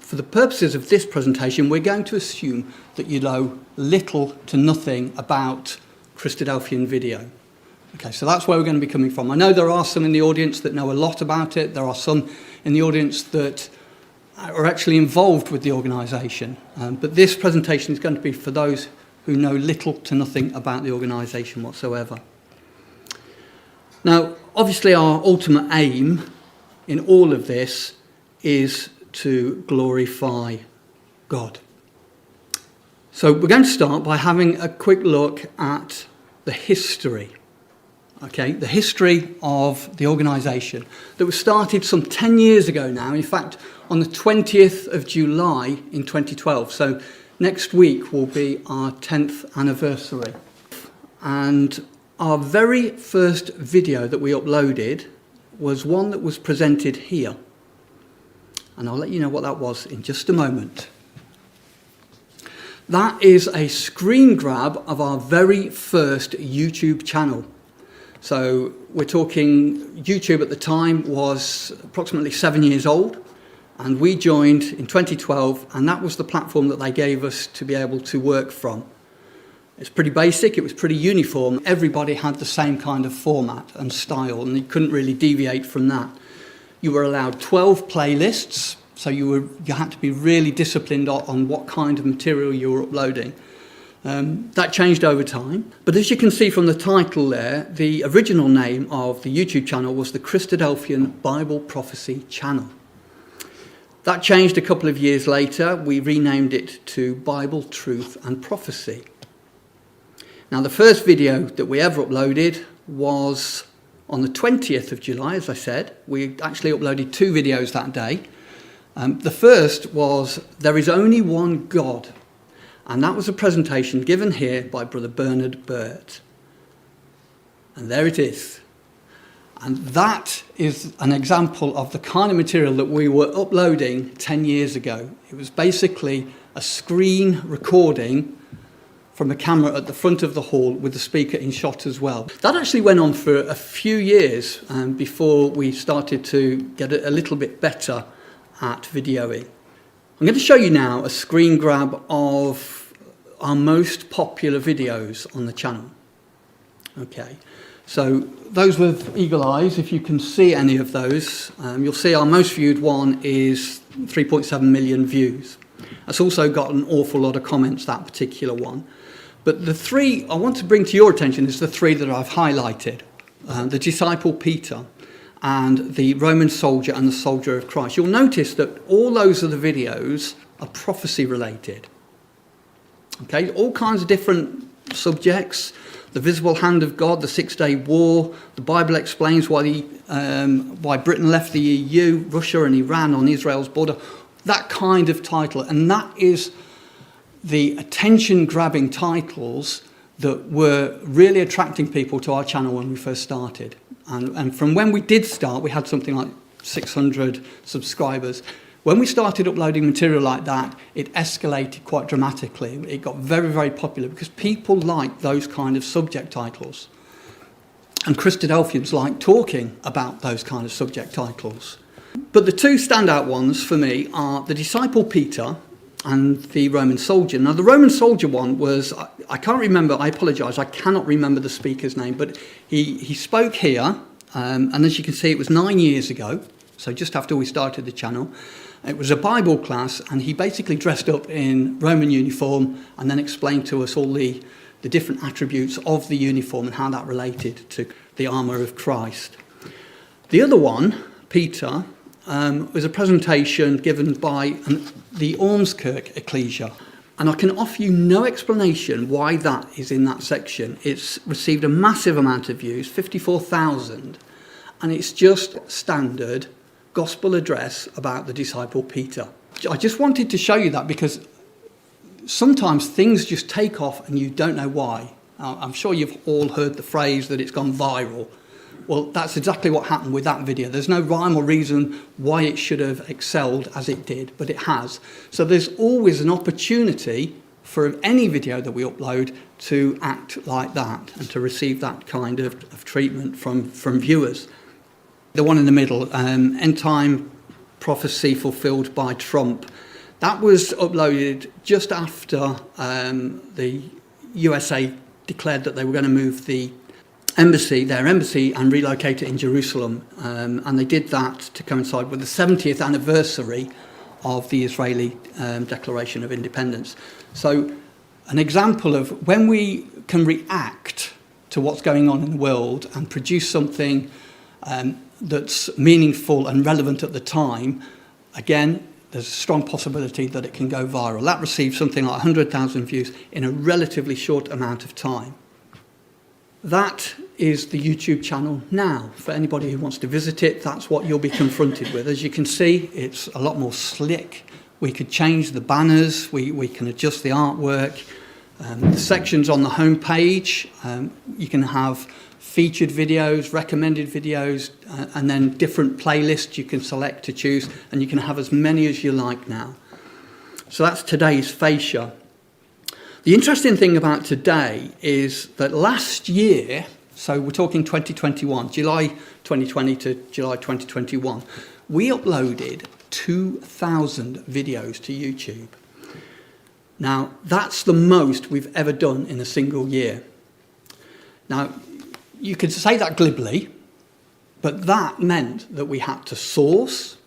for the purposes of this presentation, we're going to assume that you know little to nothing about Christadelphian video. Okay, so that's where we're going to be coming from. I know there are some in the audience that know a lot about it. There are some in the audience that are actually involved with the organisation. But this presentation is going to be for those who know little to nothing about the organisation whatsoever. Now, obviously our ultimate aim in all of this is to glorify God. So we're going to start by having a quick look at the history. Okay, the history of the organisation that was started some 10 years ago now. In fact, on the 20th of July in 2012. So next week will be our 10th anniversary. And our very first video that we uploaded was one that was presented here. And I'll let you know what that was in just a moment. That is a screen grab of our very first YouTube channel. So we're talking, YouTube at the time was approximately 7 years old, and we joined in 2012, and that was the platform that they gave us to be able to work from. It's pretty basic, it was pretty uniform. Everybody had the same kind of format and style, and you couldn't really deviate from that. You were allowed 12 playlists, so you had to be really disciplined on what kind of material you were uploading. That changed over time. But as you can see from the title there, the original name of the YouTube channel was the Christadelphian Bible Prophecy Channel. That changed a couple of years later. We renamed it to Bible, Truth and Prophecy. Now, the first video that we ever uploaded was on the 20th of July, as I said. We actually uploaded 2 videos that day. The first was, There is Only One God. And that was a presentation given here by Brother Bernard Burt. And there it is. And that is an example of the kind of material that we were uploading 10 years ago. It was basically a screen recording from a camera at the front of the hall with the speaker in shot as well. That actually went on for a few years before we started to get a little bit better at videoing. I'm going to show you now a screen grab of our most popular videos on the channel. Okay, so those with eagle eyes, if you can see any of those, you'll see our most viewed one is 3.7 million views. That's also got an awful lot of comments, that particular one. But the 3 I want to bring to your attention is the 3 that I've highlighted. The disciple Peter, and the Roman soldier and the soldier of Christ. You'll notice that all those other videos are prophecy related. Okay, all kinds of different subjects. The visible hand of God, the 6-day war. The Bible explains why Britain left the EU, Russia and Iran on Israel's border. That kind of title. And that is the attention-grabbing titles that were really attracting people to our channel when we first started. And from when we did start, we had something like 600 subscribers. When we started uploading material like that, it escalated quite dramatically. It got very, very popular because people like those kind of subject titles. And Christadelphians like talking about those kind of subject titles. But the 2 standout ones for me are the disciple Peter and the Roman soldier. Now, the Roman soldier one was, I can't remember, I apologise, I cannot remember the speaker's name, but he spoke here, and as you can see, it was 9 years ago, so just after we started the channel. It was a Bible class, and he basically dressed up in Roman uniform and then explained to us all the different attributes of the uniform and how that related to the armour of Christ. The other one, Peter, was a presentation given by the Ormskirk Ecclesia. And I can offer you no explanation why that is in that section. It's received a massive amount of views, 54,000, and it's just standard gospel address about the disciple Peter. I just wanted to show you that because sometimes things just take off and you don't know why. I'm sure you've all heard the phrase that it's gone viral. Well, that's exactly what happened with that video. There's no rhyme or reason why it should have excelled as it did, but it has. So there's always an opportunity for any video that we upload to act like that and to receive that kind of treatment from viewers. The one in the middle, end time prophecy fulfilled by Trump. That was uploaded just after the USA declared that they were going to move their embassy and relocate it in Jerusalem. And they did that to coincide with the 70th anniversary of the Israeli Declaration of Independence. So an example of when we can react to what's going on in the world and produce something that's meaningful and relevant at the time, again, there's a strong possibility that it can go viral. That received something like 100,000 views in a relatively short amount of time. That is the YouTube channel now. For anybody who wants to visit it, that's what you'll be confronted with. As you can see, it's a lot more slick. We could change the banners, we can adjust the artwork. The sections on the home page, you can have featured videos, recommended videos, and then different playlists you can select to choose, and you can have as many as you like now. So that's today's fascia. The interesting thing about today is that last year, so we're talking 2021, July 2020 to July 2021, we uploaded 2,000 videos to YouTube. Now, that's the most we've ever done in a single year. Now, you could say that glibly, but that meant that we had to source,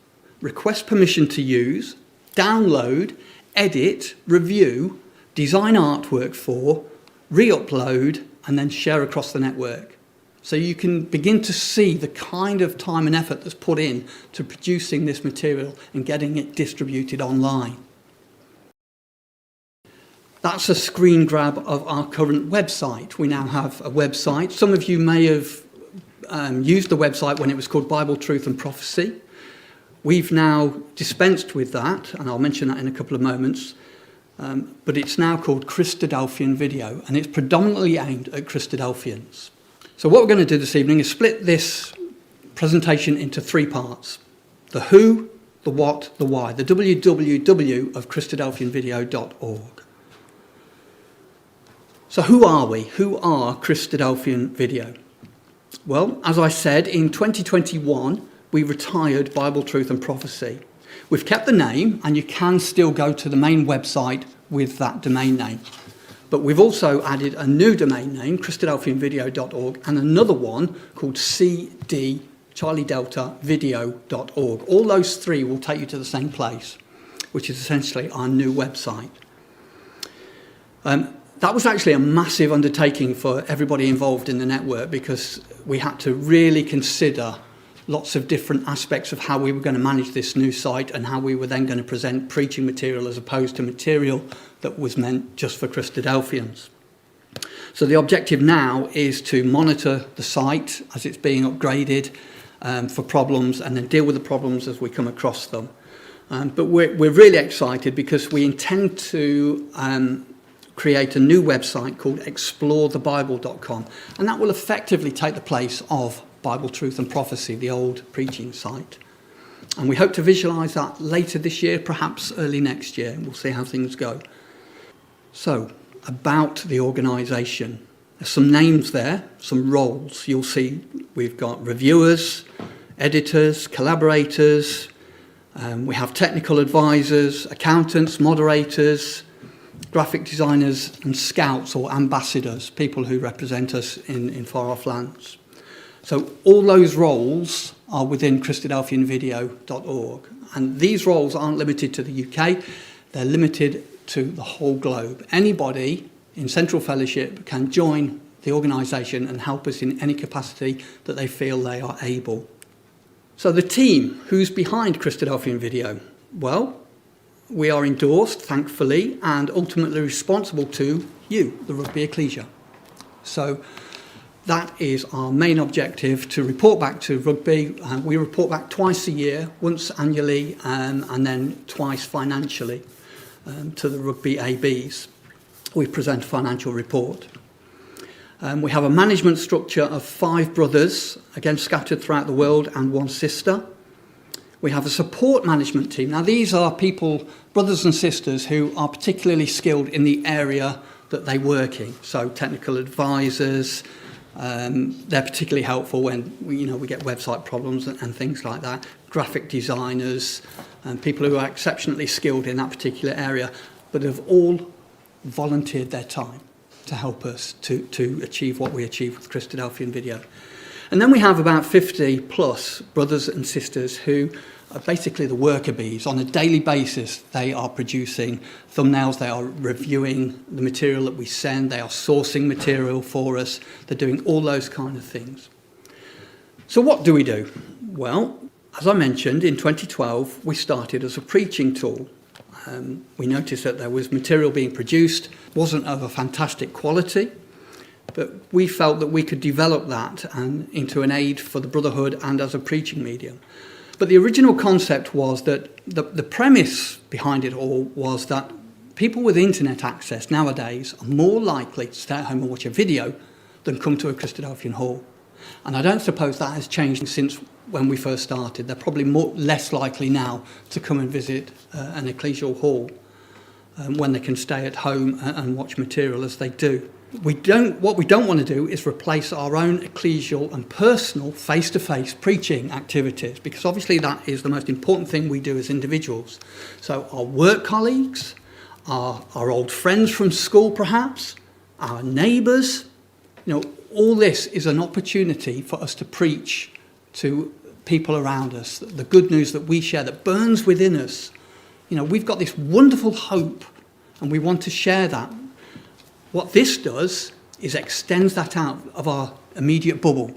request permission to use, download, edit, review, design artwork for, re-upload, and then share across the network. So you can begin to see the kind of time and effort that's put in to producing this material and getting it distributed online. That's a screen grab of our current website. We now have a website. Some of you may have used the website when it was called Bible, Truth and Prophecy. We've now dispensed with that, and I'll mention that in a couple of moments. But it's now called Christadelphian Video, and it's predominantly aimed at Christadelphians. So what we're going to do this evening is split this presentation into three parts. The who, the what, the why. The www of Christadelphianvideo.org. So who are we? Who are Christadelphian Video? Well, as I said, in 2021, we retired Bible, Truth and Prophecy. We've kept the name, and you can still go to the main website with that domain name. But we've also added a new domain name, Christadelphianvideo.org, and another one called CD, Charlie Delta, video.org. All those three will take you to the same place, which is essentially our new website. That was actually a massive undertaking for everybody involved in the network, because we had to really consider lots of different aspects of how we were going to manage this new site and how we were then going to present preaching material as opposed to material that was meant just for Christadelphians. So the objective now is to monitor the site as it's being upgraded for problems, and then deal with the problems as we come across them. But we're really excited because we intend to create a new website called explorethebible.com, and that will effectively take the place of Bible, Truth and Prophecy, the old preaching site. And we hope to visualise that later this year, perhaps early next year. We'll see how things go. So, about the organisation. There's some names there, some roles. You'll see we've got reviewers, editors, collaborators. We have technical advisors, accountants, moderators, graphic designers and scouts or ambassadors, people who represent us in far-off lands. So all those roles are within Christadelphianvideo.org. And these roles aren't limited to the UK, they're limited to the whole globe. Anybody in Central Fellowship can join the organisation and help us in any capacity that they feel they are able. So the team, who's behind Christadelphian Video? Well, we are endorsed, thankfully, and ultimately responsible to you, the Rugby Ecclesia. So that is our main objective, to report back to Rugby. We report back twice a year, once annually and then twice financially to the Rugby ABs. We present a financial report. We have a management structure of 5 brothers, again scattered throughout the world, and 1 sister. We have a support management team. Now these are people, brothers and sisters, who are particularly skilled in the area that they work in. So technical advisors, they're particularly helpful when we get website problems and things like that. Graphic designers, and people who are exceptionally skilled in that particular area, but have all volunteered their time to help us to achieve what we achieve with Christadelphian video. And then we have about 50 plus brothers and sisters who are basically the worker bees. On a daily basis, they are producing thumbnails, they are reviewing the material that we send, they are sourcing material for us, they're doing all those kind of things. So what do we do? Well, as I mentioned, in 2012, we started as a preaching tool. We noticed that there was material being produced, wasn't of a fantastic quality, but we felt that we could develop that into an aid for the Brotherhood and as a preaching medium. But the original concept was that the premise behind it all was that people with internet access nowadays are more likely to stay at home and watch a video than come to a Christadelphian hall. And I don't suppose that has changed since when we first started. They're probably less likely now to come and visit an ecclesial hall when they can stay at home and watch material as they do. What we don't want to do is replace our own ecclesial and personal face-to-face preaching activities, because obviously that is the most important thing we do as individuals. So our work colleagues, our old friends from school perhaps, our neighbours, all this is an opportunity for us to preach to people around us, the good news that we share that burns within us. We've got this wonderful hope and we want to share that. What this does is extends that out of our immediate bubble.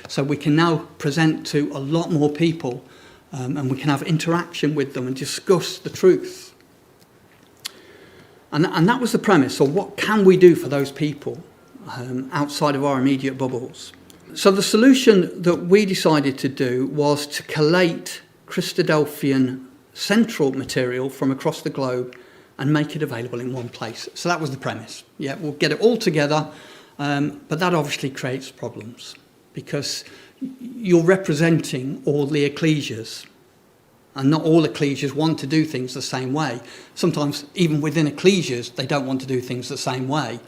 So we can now present to a lot more people and we can have interaction with them and discuss the truth. And that was the premise. So what can we do for those people outside of our immediate bubbles? So the solution that we decided to do was to collate Christadelphian central material from across the globe and make it available in one place. So that was the premise. Yeah, we'll get it all together, but that obviously creates problems because you're representing all the ecclesias, and not all ecclesias want to do things the same way. Sometimes even within ecclesias, they don't want to do things the same way.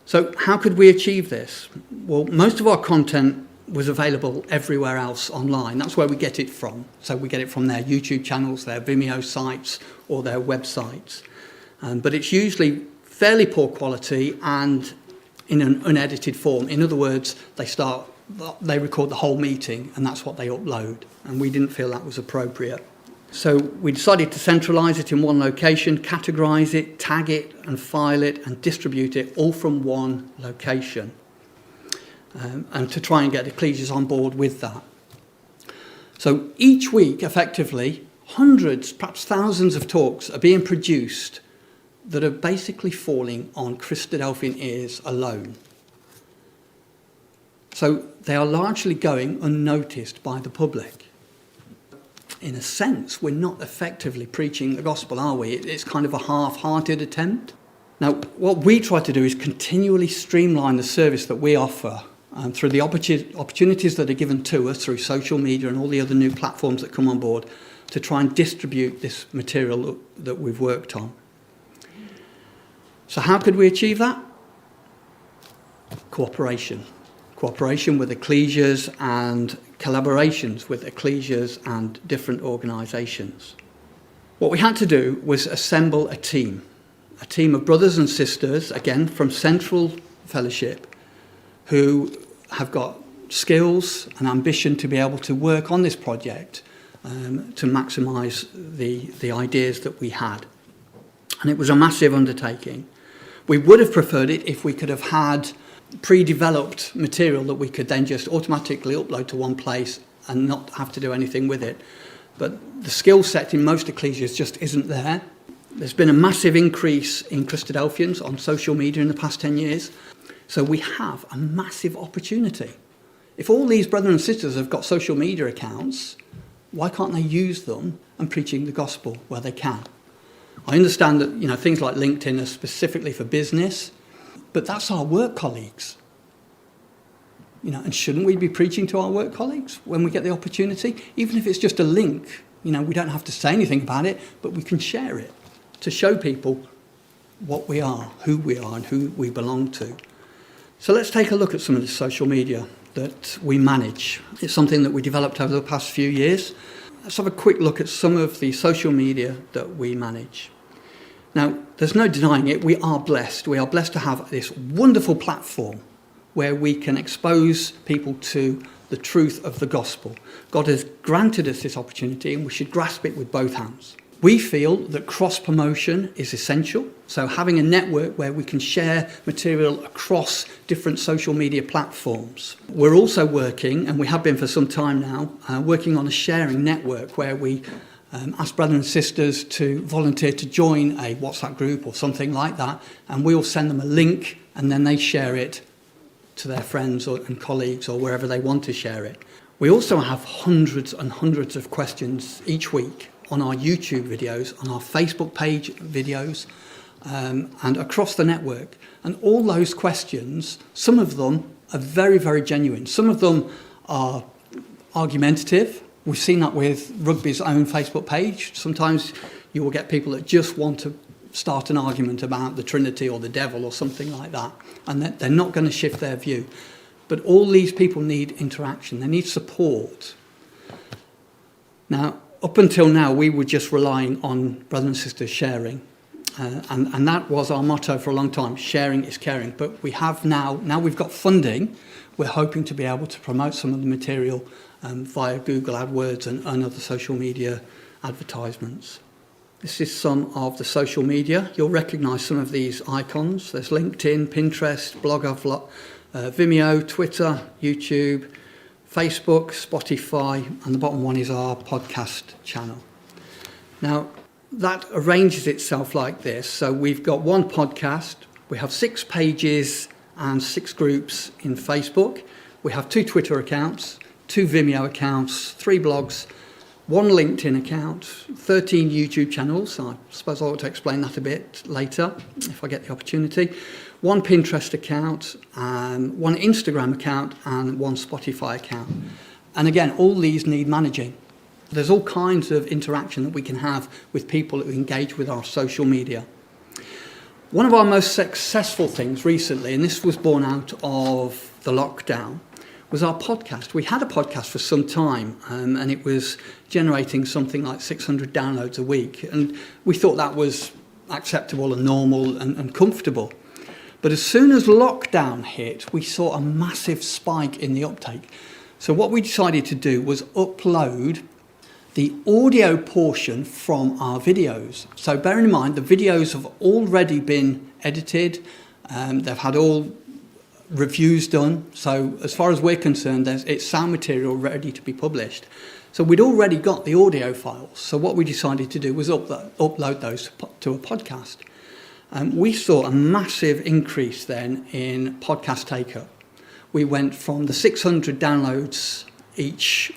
So how could we achieve this? Well, most of our content was available everywhere else online. That's where we get it from. So we get it from their YouTube channels, their Vimeo sites, or their websites. But it's usually fairly poor quality and in an unedited form. In other words, they record the whole meeting and that's what they upload. And we didn't feel that was appropriate. So we decided to centralise it in one location, categorise it, tag it and file it and distribute it all from one location. And to try and get ecclesias on board with that. So each week, effectively, hundreds, perhaps thousands of talks are being produced that are basically falling on Christadelphian ears alone. So they are largely going unnoticed by the public. In a sense, we're not effectively preaching the gospel, are we? It's kind of a half-hearted attempt. Now, what we try to do is continually streamline the service that we offer through the opportunities that are given to us through social media and all the other new platforms that come on board to try and distribute this material that we've worked on. So how could we achieve that? Cooperation. Cooperation with ecclesias and collaborations with ecclesias and different organisations. What we had to do was assemble a team of brothers and sisters, again, from Central Fellowship, who have got skills and ambition to be able to work on this project to maximise the ideas that we had. And it was a massive undertaking. We would have preferred it if we could have had pre-developed material that we could then just automatically upload to one place and not have to do anything with it. But the skill set in most ecclesias just isn't there. There's been a massive increase in Christadelphians on social media in the past 10 years. So we have a massive opportunity. If all these brothers and sisters have got social media accounts, why can't they use them and preaching the gospel where they can? I understand that things like LinkedIn are specifically for business, but that's our work colleagues. And shouldn't we be preaching to our work colleagues when we get the opportunity? Even if it's just a link, we don't have to say anything about it, but we can share it to show people what we are, who we are, and who we belong to. So let's take a look at some of the social media that we manage. It's something that we developed over the past few years. let's have a quick look at some of the social media that we manage. Now, there's no denying it, we are blessed. We are blessed to have this wonderful platform where we can expose people to the truth of the gospel. God has granted us this opportunity and we should grasp it with both hands. We feel that cross-promotion is essential, so having a network where we can share material across different social media platforms. We're also working, and we have been for some time now, working on a sharing network where we ask brothers and sisters to volunteer to join a WhatsApp group or something like that, and we'll send them a link and then they share it to their friends and colleagues or wherever they want to share it. We also have hundreds and hundreds of questions each week on our YouTube videos, on our Facebook page videos, and across the network. And all those questions, some of them are very, very genuine. Some of them are argumentative. We've seen that with Rugby's own Facebook page. Sometimes you will get people that just want to start an argument about the Trinity or the devil or something like that, and they're not going to shift their view. But all these people need interaction. They need support. Now, up until now, we were just relying on brothers and sisters sharing. And that was our motto for a long time, sharing is caring. But we have now we've got funding, we're hoping to be able to promote some of the material via Google AdWords and other social media advertisements. This is some of the social media. You'll recognise some of these icons. There's LinkedIn, Pinterest, Blogger, Vimeo, Twitter, YouTube, Facebook, Spotify, and the bottom one is our podcast channel. Now, that arranges itself like this. So we've got one podcast, we have 6 pages and 6 groups in Facebook. We have 2 Twitter accounts, 2 Vimeo accounts, 3 blogs, 1 LinkedIn account, 13 YouTube channels. I suppose I ought to explain that a bit later if I get the opportunity. 1 Pinterest account, 1 Instagram account, and 1 Spotify account. And again, all these need managing. There's all kinds of interaction that we can have with people who engage with our social media. One of our most successful things recently, and this was born out of the lockdown, was our podcast. We had a podcast for some time, and it was generating something like 600 downloads a week. And we thought that was acceptable and normal and comfortable. But as soon as lockdown hit, we saw a massive spike in the uptake. So what we decided to do was upload the audio portion from our videos. So bearing in mind, the videos have already been edited, they've had all reviews done. So as far as we're concerned, it's sound material ready to be published. So we'd already got the audio files. So what we decided to do was upload those to a podcast. We saw a massive increase then in podcast take-up. We went from the 600 downloads each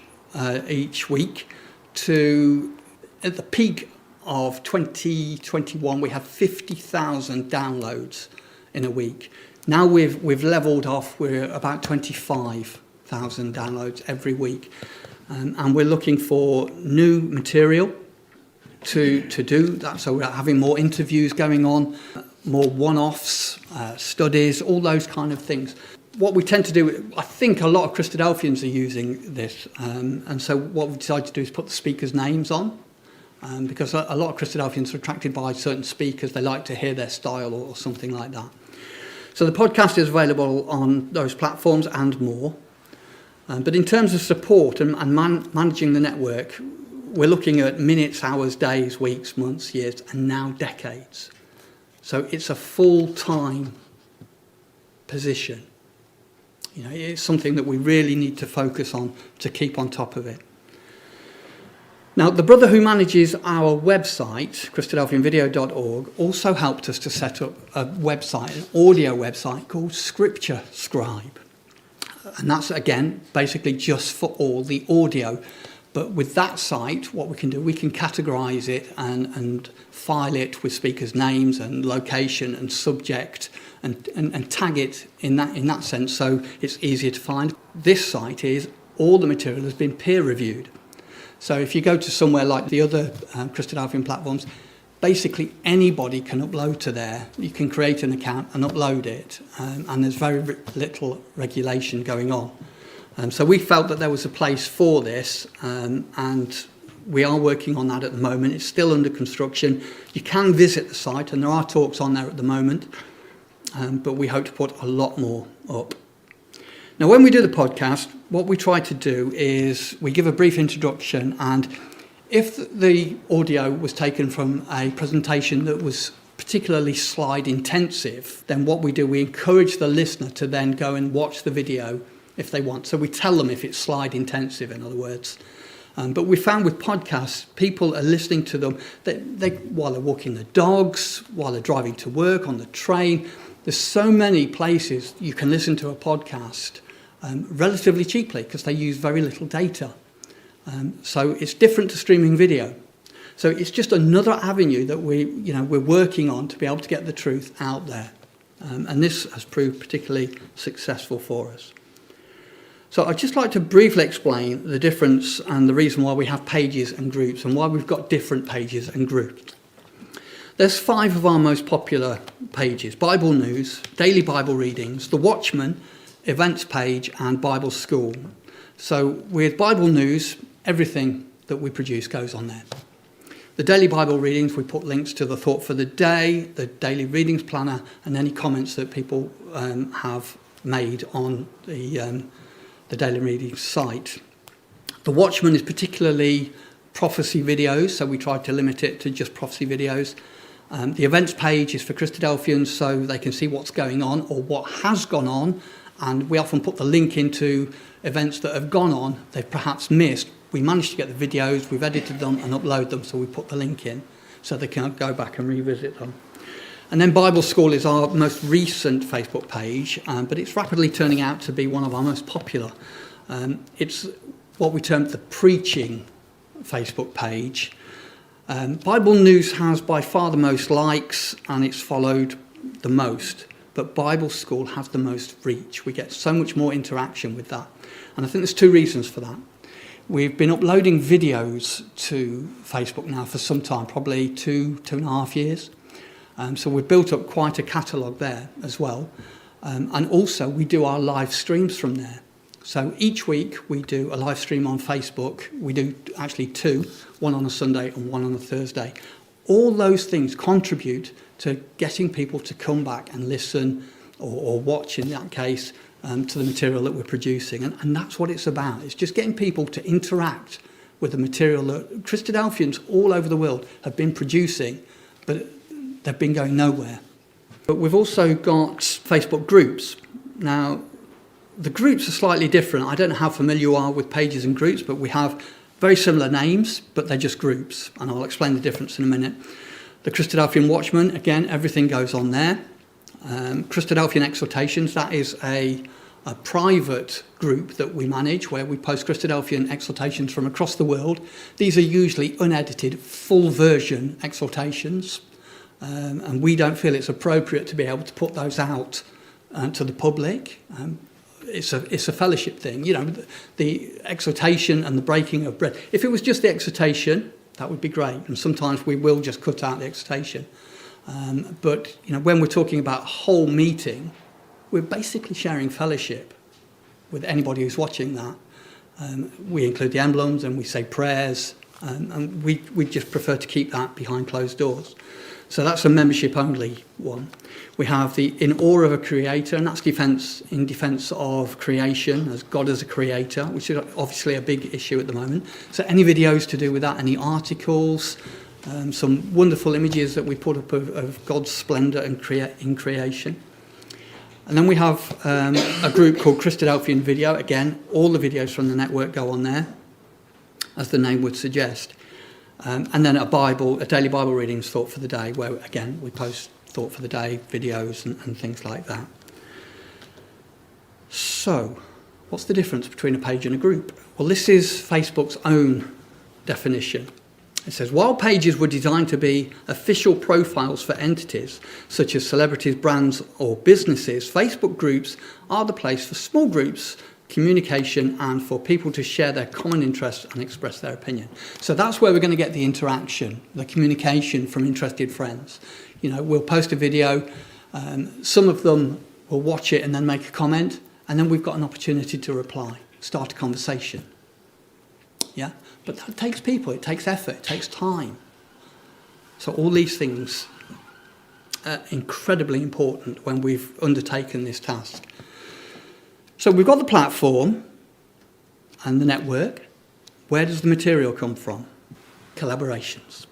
week to, at the peak of 2021, we had 50,000 downloads in a week. Now we've levelled off, we're about 25,000 downloads every week. And we're looking for new material to do that. So we're having more interviews going on, more one-offs, studies, all those kind of things. What we tend to do, I think a lot of Christadelphians are using this, and so what we decided to do is put the speakers' names on, because a lot of Christadelphians are attracted by certain speakers. They like to hear their style or something like that. So the podcast is available on those platforms and more. But in terms of support and managing the network, we're looking at minutes, hours, days, weeks, months, years, and now decades. So it's a full-time position. You know, it's something that we really need to focus on to keep on top of it. Now, the brother who manages our website, Christadelphianvideo.org, also helped us to set up a website, an audio website called Scripture Scribe. And that's, again, basically just for all the audio. But with that site, what we can do, we can categorise it and file it with speakers' names and location and subject and tag it in that sense, so it's easier to find. This site is, all the material has been peer-reviewed. So if you go to somewhere like the other Christadelphian platforms, basically anybody can upload to there. You can create an account and upload it, and there's very little regulation going on. So we felt that there was a place for this, and we are working on that at the moment. It's still under construction. You can visit the site, and there are talks on there at the moment, but we hope to put a lot more up. Now, when we do the podcast, what we try to do is we give a brief introduction, and if the audio was taken from a presentation that was particularly slide intensive, then what we do, we encourage the listener to then go and watch the video if they want. So we tell them if it's slide intensive, in other words. But we found with podcasts, people are listening to them while they're walking their dogs, while they're driving to work, on the train. There's so many places you can listen to a podcast relatively cheaply because they use very little data. So it's different to streaming video. So it's just another avenue that we're working on to be able to get the truth out there. And this has proved particularly successful for us. So I'd just like to briefly explain the difference and the reason why we have pages and groups and why we've got different pages and groups. There's 5 of our most popular pages: Bible News, Daily Bible Readings, The Watchman, Events Page, and Bible School. So with Bible News, everything that we produce goes on there. The Daily Bible Readings, we put links to the Thought for the Day, the Daily Readings Planner, and any comments that people have made on the Daily Readings site. The Watchman is particularly prophecy videos, so we tried to limit it to just prophecy videos. The events page is for Christadelphians, so they can see what's going on or what has gone on, and we often put the link into events that have gone on they've perhaps missed. We managed to get the videos, we've edited them and upload them, so we put the link in so they can go back and revisit them. And then Bible School is our most recent Facebook page, but it's rapidly turning out to be one of our most popular. It's what we term the preaching Facebook page. Bible News has by far the most likes and it's followed the most, but Bible School has the most reach. We get so much more interaction with that. And I think there's 2 reasons for that. We've been uploading videos to Facebook now for some time, probably 2.5 years. So we've built up quite a catalogue there as well. And also we do our live streams from there. So each week we do a live stream on Facebook. We do actually 2, one on a Sunday and one on a Thursday. All those things contribute to getting people to come back and listen or watch, in that case, to the material that we're producing. And that's what it's about. It's just getting people to interact with the material that Christadelphians all over the world have been producing, but they've been going nowhere. But we've also got Facebook groups. Now, the groups are slightly different. I don't know how familiar you are with pages and groups, but we have very similar names, but they're just groups. And I'll explain the difference in a minute. The Christadelphian Watchman, again, everything goes on there. Christadelphian Exhortations, that is a private group that we manage where we post Christadelphian exhortations from across the world. These are usually unedited, full version exhortations. And we don't feel it's appropriate to be able to put those out to the public. It's a fellowship thing. The exhortation and the breaking of bread. If it was just the exhortation, that would be great. And sometimes we will just cut out the exhortation. But when we're talking about a whole meeting, we're basically sharing fellowship with anybody who's watching that. We include the emblems and we say prayers. And we just prefer to keep that behind closed doors. So that's a membership-only one. We have the In Awe of a Creator, and that's in defence of creation, as God as a creator, which is obviously a big issue at the moment. So any videos to do with that, any articles, some wonderful images that we put up of God's splendour and in creation. And then we have a group called Christadelphian Video. Again, all the videos from the network go on there, as the name would suggest. And then a daily Bible readings Thought for the Day, where again we post Thought for the Day videos and things like that. So, what's the difference between a page and a group? Well, this is Facebook's own definition. It says, while pages were designed to be official profiles for entities, such as celebrities, brands or businesses, Facebook groups are the place for small groups, communication, and for people to share their common interests and express their opinion. So that's where we're going to get the interaction, the communication from interested friends. We'll post a video, some of them will watch it and then make a comment, and then we've got an opportunity to reply, start a conversation. Yeah, But that takes people, it takes effort, it takes time. So all these things are incredibly important when we've undertaken this task. So we've got the platform and the network. Where does the material come from? Collaborations.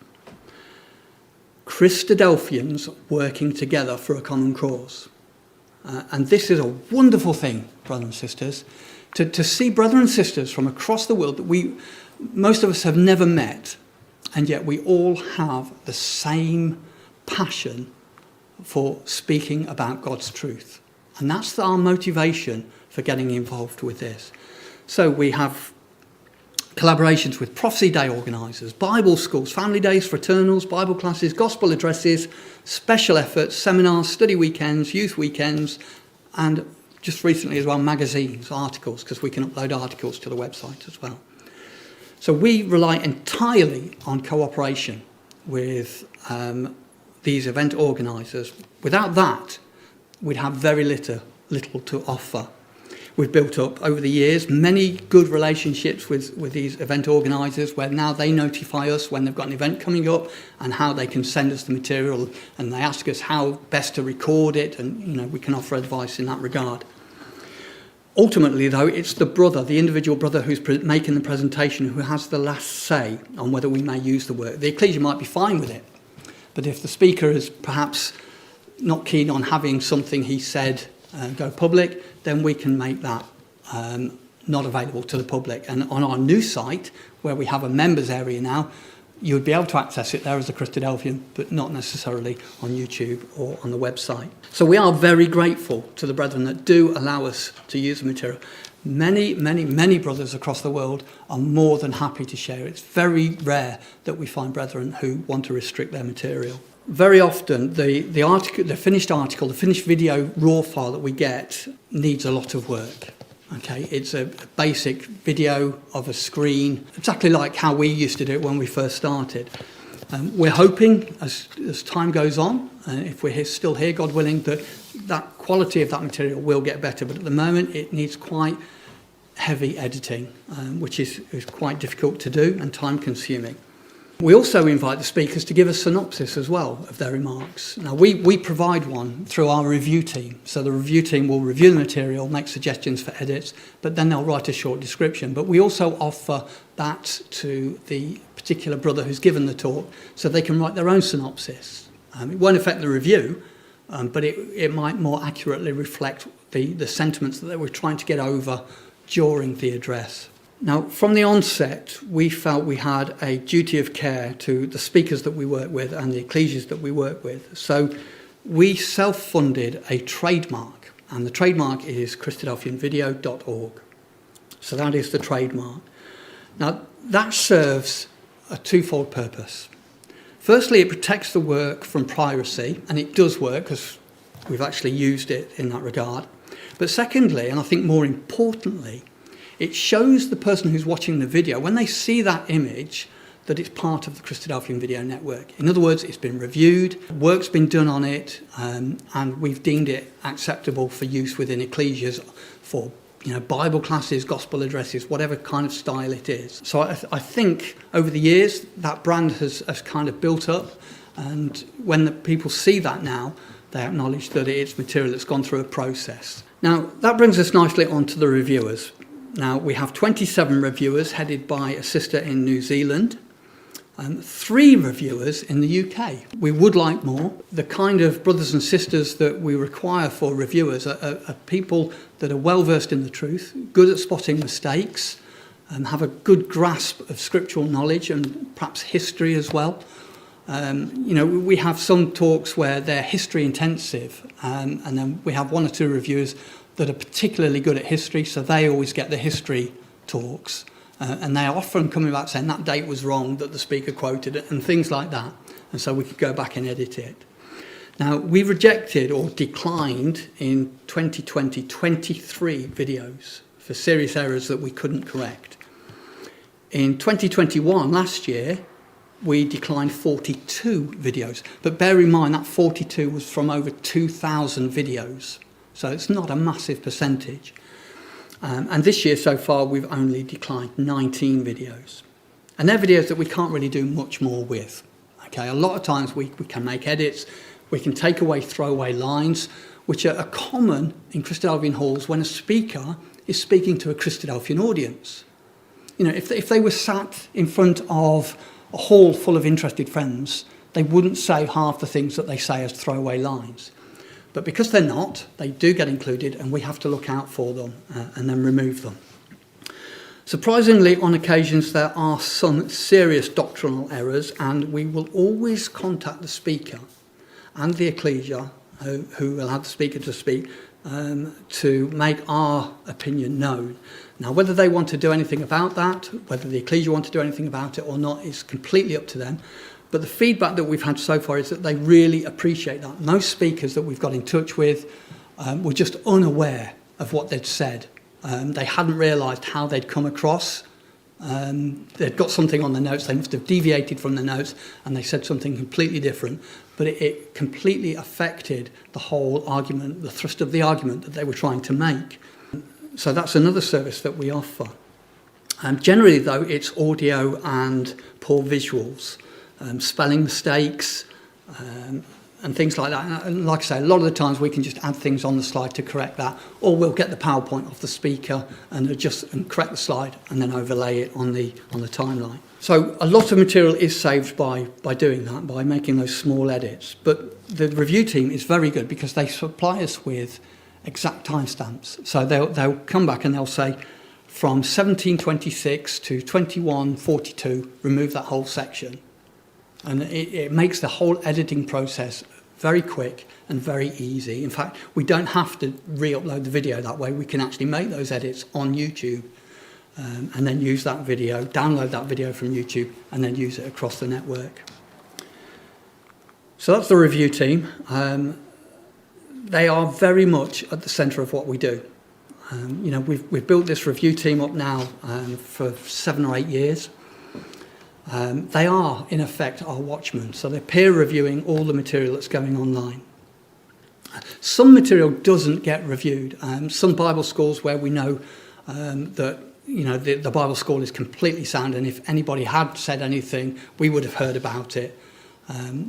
Christadelphians working together for a common cause. And this is a wonderful thing, brothers and sisters, to see brothers and sisters from across the world that most of us have never met, and yet we all have the same passion for speaking about God's truth. And that's our motivation for getting involved with this. So we have collaborations with Prophecy Day organisers, Bible schools, family days, fraternals, Bible classes, gospel addresses, special efforts, seminars, study weekends, youth weekends, and just recently as well, magazines, articles, because we can upload articles to the website as well. So we rely entirely on cooperation with these event organisers. Without that, we'd have very little to offer. We've built up over the years many good relationships with these event organisers, where now they notify us when they've got an event coming up and how they can send us the material, and they ask us how best to record it, and we can offer advice in that regard. Ultimately, though, it's the individual brother who's making the presentation, who has the last say on whether we may use the work. The Ecclesia might be fine with it, but if the speaker is perhaps not keen on having something he said go public, then we can make that not available to the public. And on our new site, where we have a members area now, you would be able to access it there as a Christadelphian, but not necessarily on YouTube or on the website. So we are very grateful to the brethren that do allow us to use the material. Many, many, many brothers across the world are more than happy to share. It's very rare that we find brethren who want to restrict their material. Very often, the article, the finished article, the finished video raw file that we get needs a lot of work. Okay, it's a basic video of a screen, exactly like how we used to do it when we first started. We're hoping, as time goes on, if we're still here, God willing, that quality of that material will get better. But at the moment, it needs quite heavy editing, which is quite difficult to do and time-consuming. We also invite the speakers to give a synopsis as well of their remarks. Now, we provide one through our review team. So the review team will review the material, make suggestions for edits, but then they'll write a short description. But we also offer that to the particular brother who's given the talk, so they can write their own synopsis. It won't affect the review, but it might more accurately reflect the sentiments that they were trying to get over during the address. Now, from the onset, we felt we had a duty of care to the speakers that we work with and the ecclesias that we work with. So we self-funded a trademark, and the trademark is Christadelphianvideo.org. So that is the trademark. Now, that serves a twofold purpose. Firstly, it protects the work from piracy, and it does work because we've actually used it in that regard. But secondly, and I think more importantly, it shows the person who's watching the video, when they see that image, that it's part of the Christadelphian Video Network. In other words, it's been reviewed, work's been done on it, and we've deemed it acceptable for use within ecclesias for Bible classes, gospel addresses, whatever kind of style it is. So I think over the years that brand has kind of built up, and when the people see that now, they acknowledge that it's material that's gone through a process. Now, that brings us nicely on to the reviewers. Now, we have 27 reviewers headed by a sister in New Zealand and 3 reviewers in the UK. We would like more. The kind of brothers and sisters that we require for reviewers are people that are well versed in the truth, good at spotting mistakes, and have a good grasp of scriptural knowledge and perhaps history as well. We have some talks where they're history intensive, and then we have 1 or 2 reviewers that are particularly good at history, so they always get the history talks. And they are often coming back saying that date was wrong, that the speaker quoted it, and things like that. And so we could go back and edit it. Now, we rejected or declined in 2020 23 videos for serious errors that we couldn't correct. In 2021, last year, we declined 42 videos. But bear in mind that 42 was from over 2,000 videos. So it's not a massive percentage. And this year so far, we've only declined 19 videos. And they're videos that we can't really do much more with. Okay, a lot of times we can make edits, we can take away throwaway lines, which are common in Christadelphian halls when a speaker is speaking to a Christadelphian audience. You know, if they were sat in front of a hall full of interested friends, they wouldn't say half the things that they say as throwaway lines. But because they're not, they do get included, and we have to look out for them and then remove them. Surprisingly, on occasions, there are some serious doctrinal errors, and we will always contact the speaker and the Ecclesia, who will have the speaker to speak, to make our opinion known. Now, whether they want to do anything about that, whether the Ecclesia want to do anything about it or not, is completely up to them. But the feedback that we've had so far is that they really appreciate that. Most speakers that we've got in touch with were just unaware of what they'd said. They hadn't realised how they'd come across. They'd got something on the notes, they must have deviated from the notes, and they said something completely different. But it completely affected the whole argument, the thrust of the argument that they were trying to make. So that's another service that we offer. Generally, though, it's audio and poor visuals, spelling mistakes, and things like that. And like I say, a lot of the times we can just add things on the slide to correct that, or we'll get the PowerPoint off the speaker and adjust and correct the slide and then overlay it on the timeline. So a lot of material is saved by doing that, by making those small edits. But the review team is very good because they supply us with exact timestamps. So they'll come back and they'll say, from 1726 to 2142, remove that whole section. And it makes the whole editing process very quick and very easy. In fact, we don't have to re-upload the video that way. We can actually make those edits on YouTube and then use that video, download that video from YouTube, and then use it across the network. So that's the review team. They are very much at the centre of what we do. You know, we've built this review team up now for 7 or 8 years. They are, in effect, our watchmen. So they're peer reviewing all the material that's going online. Some material doesn't get reviewed. Some Bible schools where we know that the Bible school is completely sound, and if anybody had said anything, we would have heard about it.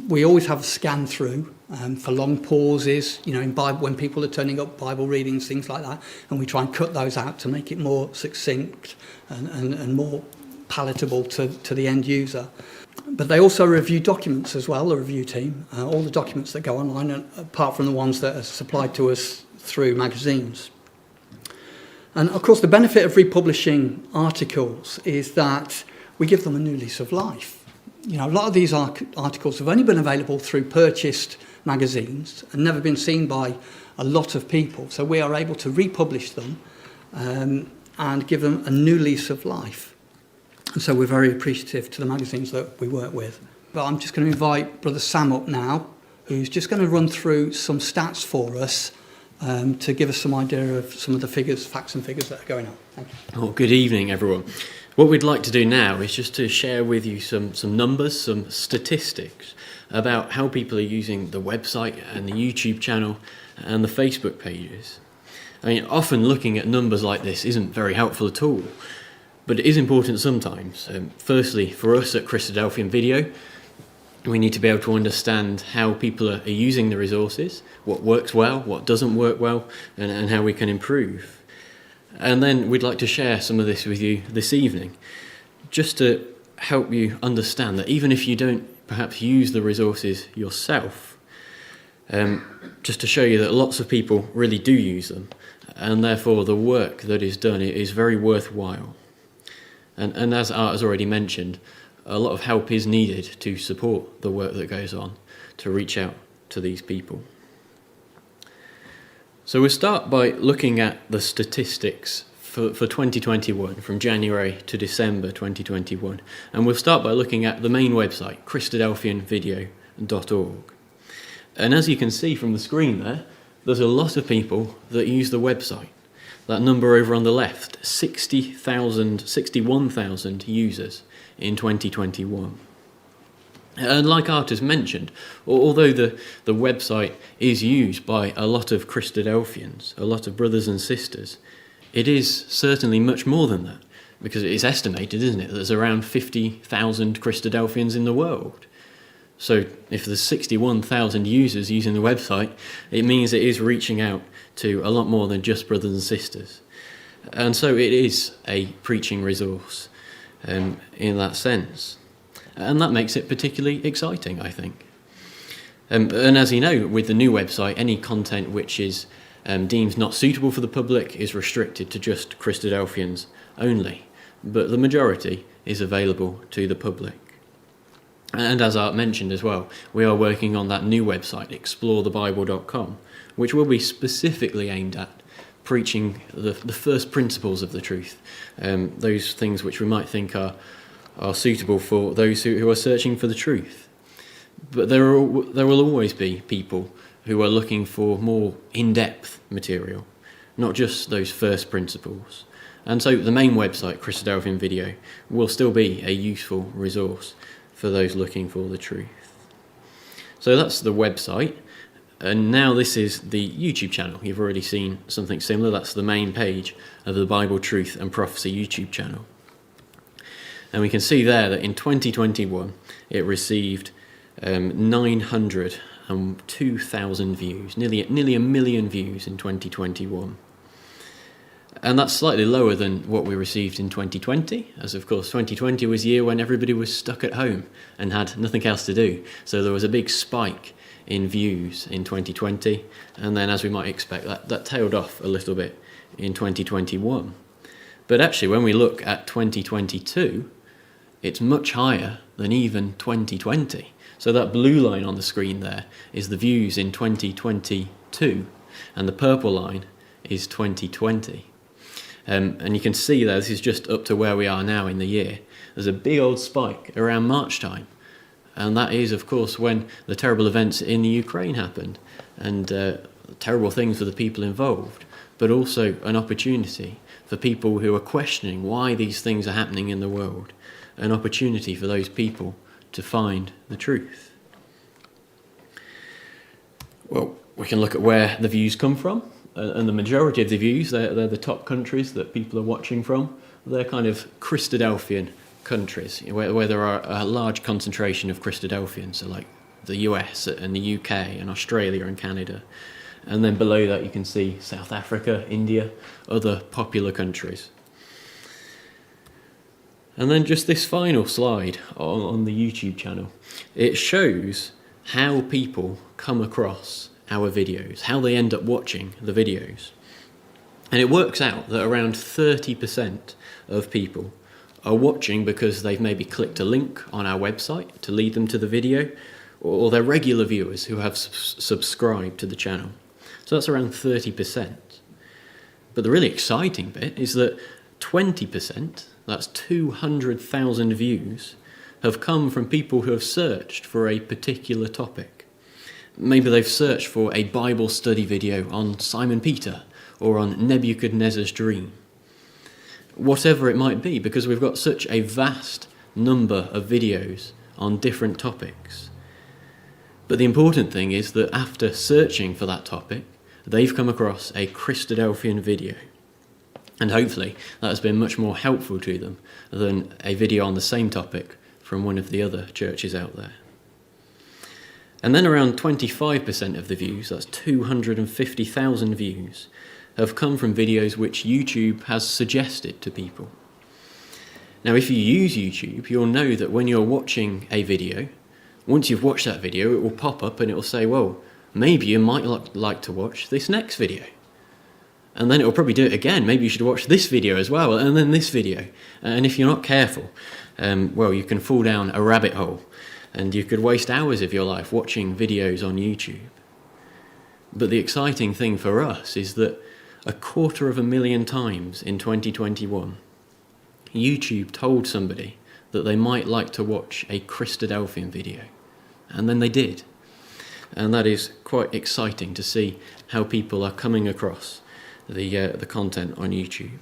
We always have a scan through for long pauses, in Bible, when people are turning up Bible readings, things like that, and we try and cut those out to make it more succinct and more palatable to the end user. But they also review documents as well, the review team, all the documents that go online, apart from the ones that are supplied to us through magazines. And of course, the benefit of republishing articles is that we give them a new lease of life. A lot of these articles have only been available through purchased magazines and never been seen by a lot of people. So we are able to republish them and give them a new lease of life. And so we're very appreciative to the magazines that we work with. But I'm just going to invite Brother Sam up now, who's just going to run through some stats for us to give us some idea of some of the figures, facts and figures that are going on. Thank you. Oh, good evening, everyone. What we'd like to do now is just to share with you some numbers, some statistics about how people are using the website and the YouTube channel and the Facebook pages. I mean, often looking at numbers like this isn't very helpful at all, but it is important sometimes. Firstly, for us at Christadelphian Video, we need to be able to understand how people are using the resources, what works well, what doesn't work well, and how we can improve. And then we'd like to share some of this with you this evening, just to help you understand that even if you don't perhaps use the resources yourself, just to show you that lots of people really do use them, and therefore the work that is done is very worthwhile. And as Art has already mentioned, a lot of help is needed to support the work that goes on, to reach out to these people. So we'll start by looking at the statistics for 2021, from January to December 2021. And we'll start by looking at the main website, christadelphianvideo.org. And as you can see from the screen there's a lot of people that use the website. That number over on the left, 61,000 users in 2021. And like Art has mentioned, although the website is used by a lot of Christadelphians, a lot of brothers and sisters, it is certainly much more than that. because it's estimated, isn't it, that there's around 50,000 Christadelphians in the world. So if there's 61,000 users using the website, it means it is reaching out to a lot more than just brothers and sisters. And so it is a preaching resource in that sense. And that makes it particularly exciting, I think. And as you know, with the new website, any content which is deemed not suitable for the public is restricted to just Christadelphians only. But the majority is available to the public. And as Art mentioned as well, we are working on that new website, explorethebible.com, which will be specifically aimed at preaching the first principles of the truth, those things which we might think are suitable for those who are searching for the truth. But there will always be people who are looking for more in-depth material, not just those first principles. And so the main website, Christadelphian Video, will still be a useful resource for those looking for the truth. So that's the website. And now this is the YouTube channel. You've already seen something similar. That's the main page of the Bible, Truth and Prophecy YouTube channel. And we can see there that in 2021, it received 902,000 views, nearly a million views in 2021. And that's slightly lower than what we received in 2020, as of course 2020 was a year when everybody was stuck at home and had nothing else to do. So there was a big spike in views in 2020, and then, as we might expect, that tailed off a little bit in 2021. But actually, when we look at 2022, it's much higher than even 2020. So that blue line on the screen there is the views in 2022, and the purple line is 2020. And you can see there, this is just up to where we are now in the year. There's a big old spike around March time. And that is, of course, when the terrible events in the Ukraine happened, and terrible things for the people involved, but also an opportunity for people who are questioning why these things are happening in the world, an opportunity for those people to find the truth. Well, we can look at where the views come from, and the majority of the views, they're the top countries that people are watching from. They're kind of Christadelphian countries, where there are a large concentration of Christadelphians, so like the US and the UK and Australia and Canada. And then below that you can see South Africa, India, other popular countries. And then just this final slide on the YouTube channel, it shows how people come across our videos, how they end up watching the videos. And it works out that around 30% of people are watching because they've maybe clicked a link on our website to lead them to the video, or they're regular viewers who have subscribed to the channel. So that's around 30%. But the really exciting bit is that 20%, that's 200,000 views, have come from people who have searched for a particular topic. Maybe they've searched for a Bible study video on Simon Peter or on Nebuchadnezzar's dream. Whatever it might be, because we've got such a vast number of videos on different topics. But the important thing is that after searching for that topic, they've come across a Christadelphian video. And hopefully that has been much more helpful to them than a video on the same topic from one of the other churches out there. And then around 25% of the views, that's 250,000 views, have come from videos which YouTube has suggested to people. Now, if you use YouTube, you'll know that when you're watching a video, once you've watched that video, it will pop up and it will say, well, maybe you might like to watch this next video. And then it will probably do it again. Maybe you should watch this video as well, and then this video. And if you're not careful, well, you can fall down a rabbit hole, and you could waste hours of your life watching videos on YouTube. But the exciting thing for us is that 250,000 times in 2021, YouTube told somebody that they might like to watch a Christadelphian video. And then they did. And that is quite exciting to see how people are coming across the content on YouTube.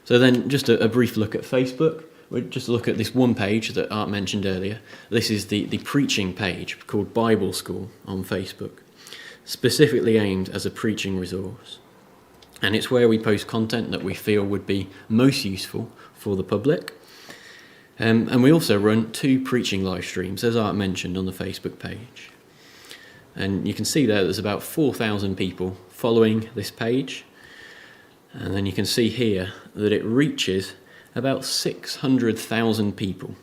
So then just a brief look at Facebook. We'll just look at this one page that Art mentioned earlier. This is the preaching page called Bible School on Facebook, specifically aimed as a preaching resource. And it's where we post content that we feel would be most useful for the public. And we also run 2 preaching live streams, as Art mentioned, on the Facebook page. And you can see there's about 4,000 people following this page. And then you can see here that it reaches about 600,000 people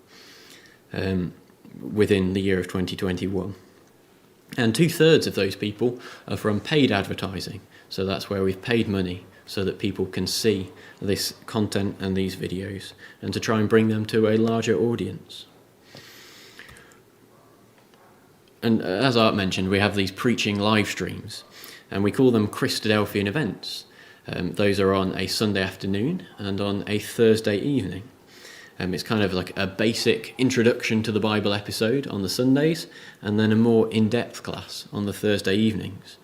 within the year of 2021. And 2/3 of those people are from paid advertising. So that's where we've paid money so that people can see this content and these videos and to try and bring them to a larger audience. And as Art mentioned, we have these preaching live streams, and we call them Christadelphian events. Those are on a Sunday afternoon and on a Thursday evening. It's kind of like a basic introduction to the Bible episode on the Sundays, and then a more in-depth class on the Thursday evenings.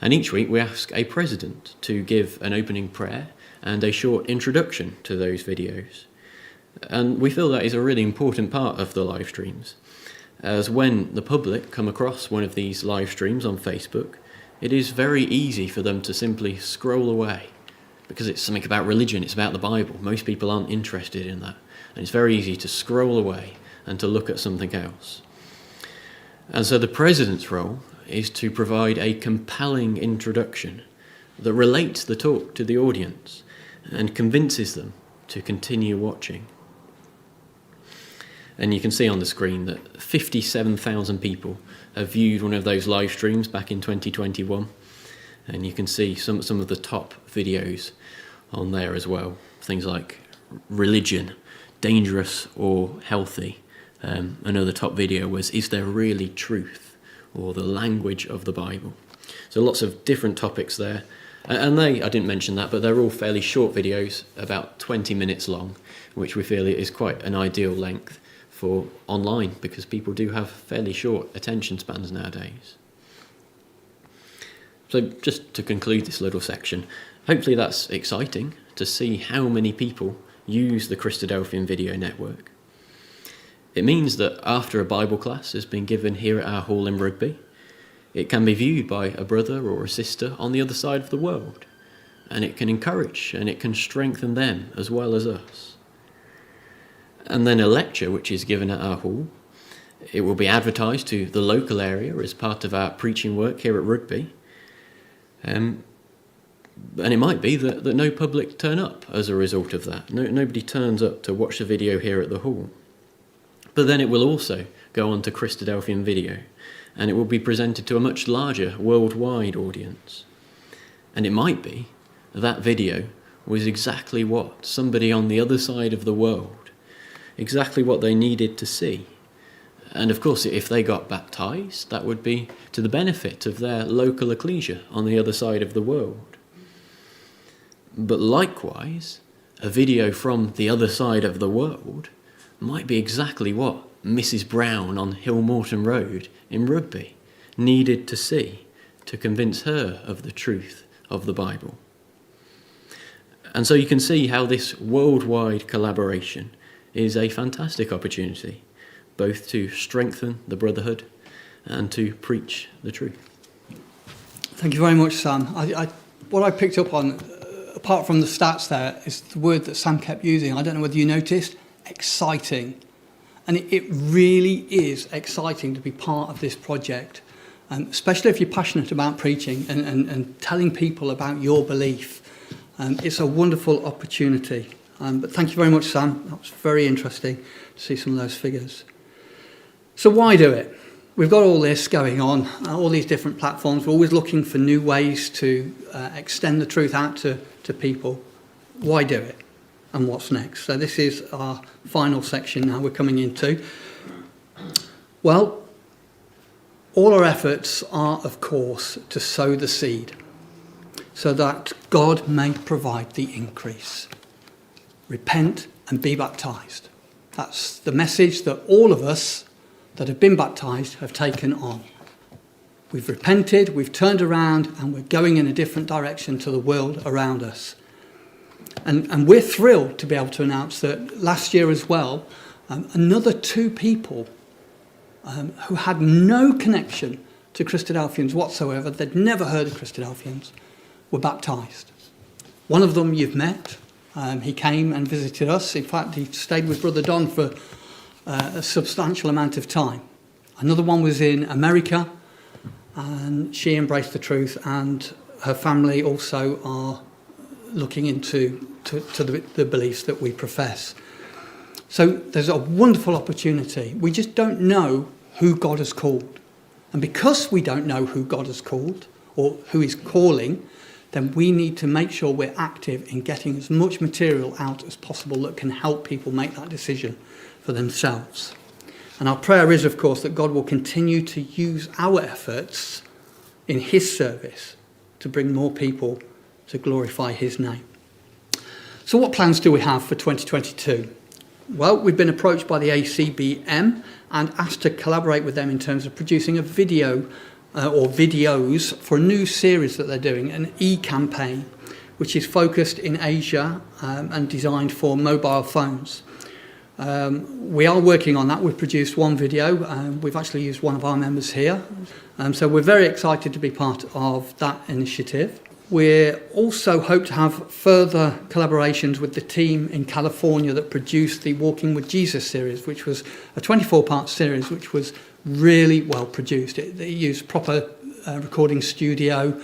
And each week we ask a president to give an opening prayer and a short introduction to those videos. And we feel that is a really important part of the live streams, as when the public come across one of these live streams on Facebook, it is very easy for them to simply scroll away, because it's something about religion, it's about the Bible. Most people aren't interested in that, and it's very easy to scroll away and to look at something else. And so the president's role is to provide a compelling introduction that relates the talk to the audience and convinces them to continue watching. And you can see on the screen that 57,000 people have viewed one of those live streams back in 2021. And you can see some of the top videos on there as well. Things like religion, dangerous or healthy. Another top video was, is there really truth? Or the language of the Bible. So lots of different topics there. And I didn't mention that, but they're all fairly short videos, about 20 minutes long, which we feel is quite an ideal length for online, because people do have fairly short attention spans nowadays. So just to conclude this little section, hopefully that's exciting to see how many people use the Christadelphian video network. It means that after a Bible class has been given here at our hall in Rugby, it can be viewed by a brother or a sister on the other side of the world, and it can encourage and it can strengthen them as well as us. And then a lecture which is given at our hall, it will be advertised to the local area as part of our preaching work here at Rugby. And it might be that no public turn up as a result of that. Nobody turns up to watch the video here at the hall. But then it will also go on to Christadelphian video, and it will be presented to a much larger worldwide audience. And it might be that video was exactly what somebody on the other side of the world, exactly what they needed to see. And of course, if they got baptized, that would be to the benefit of their local ecclesia on the other side of the world. But likewise, a video from the other side of the world might be exactly what Mrs. Brown on Hillmorton Road in Rugby needed to see to convince her of the truth of the Bible. And so you can see how this worldwide collaboration is a fantastic opportunity, both to strengthen the Brotherhood and to preach the truth. Thank you very much, Sam. What I picked up on, apart from the stats there, is the word that Sam kept using. I don't know whether you noticed. Exciting. And it really is exciting to be part of this project, especially if you're passionate about preaching and telling people about your belief. It's a wonderful opportunity. But thank you very much, Sam. That was very interesting to see some of those figures. So why do it? We've got all this going on, all these different platforms. We're always looking for new ways to extend the truth out to people. Why do it? And what's next? So this is our final section now we're coming into. Well, all our efforts are, of course, to sow the seed so that God may provide the increase. Repent and be baptized. That's the message that all of us that have been baptized have taken on. We've repented, we've turned around, and we're going in a different direction to the world around us. And we're thrilled to be able to announce that last year as well, another 2 people who had no connection to Christadelphians whatsoever, they'd never heard of Christadelphians, were baptised. One of them you've met. He came and visited us. In fact, he stayed with Brother Don for a substantial amount of time. Another one was in America, and she embraced the truth, and her family also are looking into the beliefs that we profess. So there's a wonderful opportunity. We just don't know who God has called. And because we don't know who God has called or who he's calling, then we need to make sure we're active in getting as much material out as possible that can help people make that decision for themselves. And our prayer is, of course, that God will continue to use our efforts in his service to bring more people to glorify his name. So what plans do we have for 2022? Well, we've been approached by the ACBM and asked to collaborate with them in terms of producing a video or videos for a new series that they're doing, an e-campaign, which is focused in Asia and designed for mobile phones. We are working on that. We've produced one video. We've actually used one of our members here. So we're very excited to be part of that initiative. We also hope to have further collaborations with the team in California that produced the Walking with Jesus series, which was a 24-part series, which was really well produced. It used proper recording studio,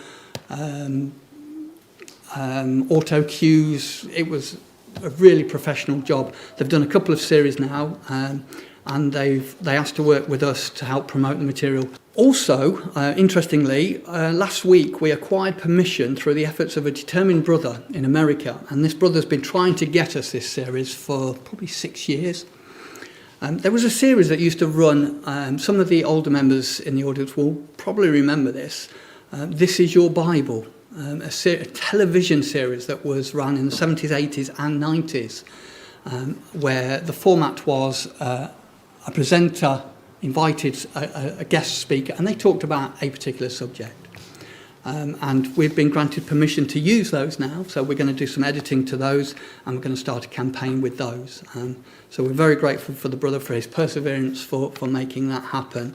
auto cues. It was a really professional job. They've done a couple of series now, and they asked to work with us to help promote the material. Also, interestingly, last week we acquired permission through the efforts of a determined brother in America, and this brother's been trying to get us this series for probably 6 years. There was a series that used to run, some of the older members in the audience will probably remember this, This Is Your Bible, a television series that was run in the 70s, 80s and 90s, where the format was a presenter invited a guest speaker and they talked about a particular subject. And we've been granted permission to use those now, so we're going to do some editing to those and we're going to start a campaign with those. So we're very grateful for the brother for his perseverance for making that happen.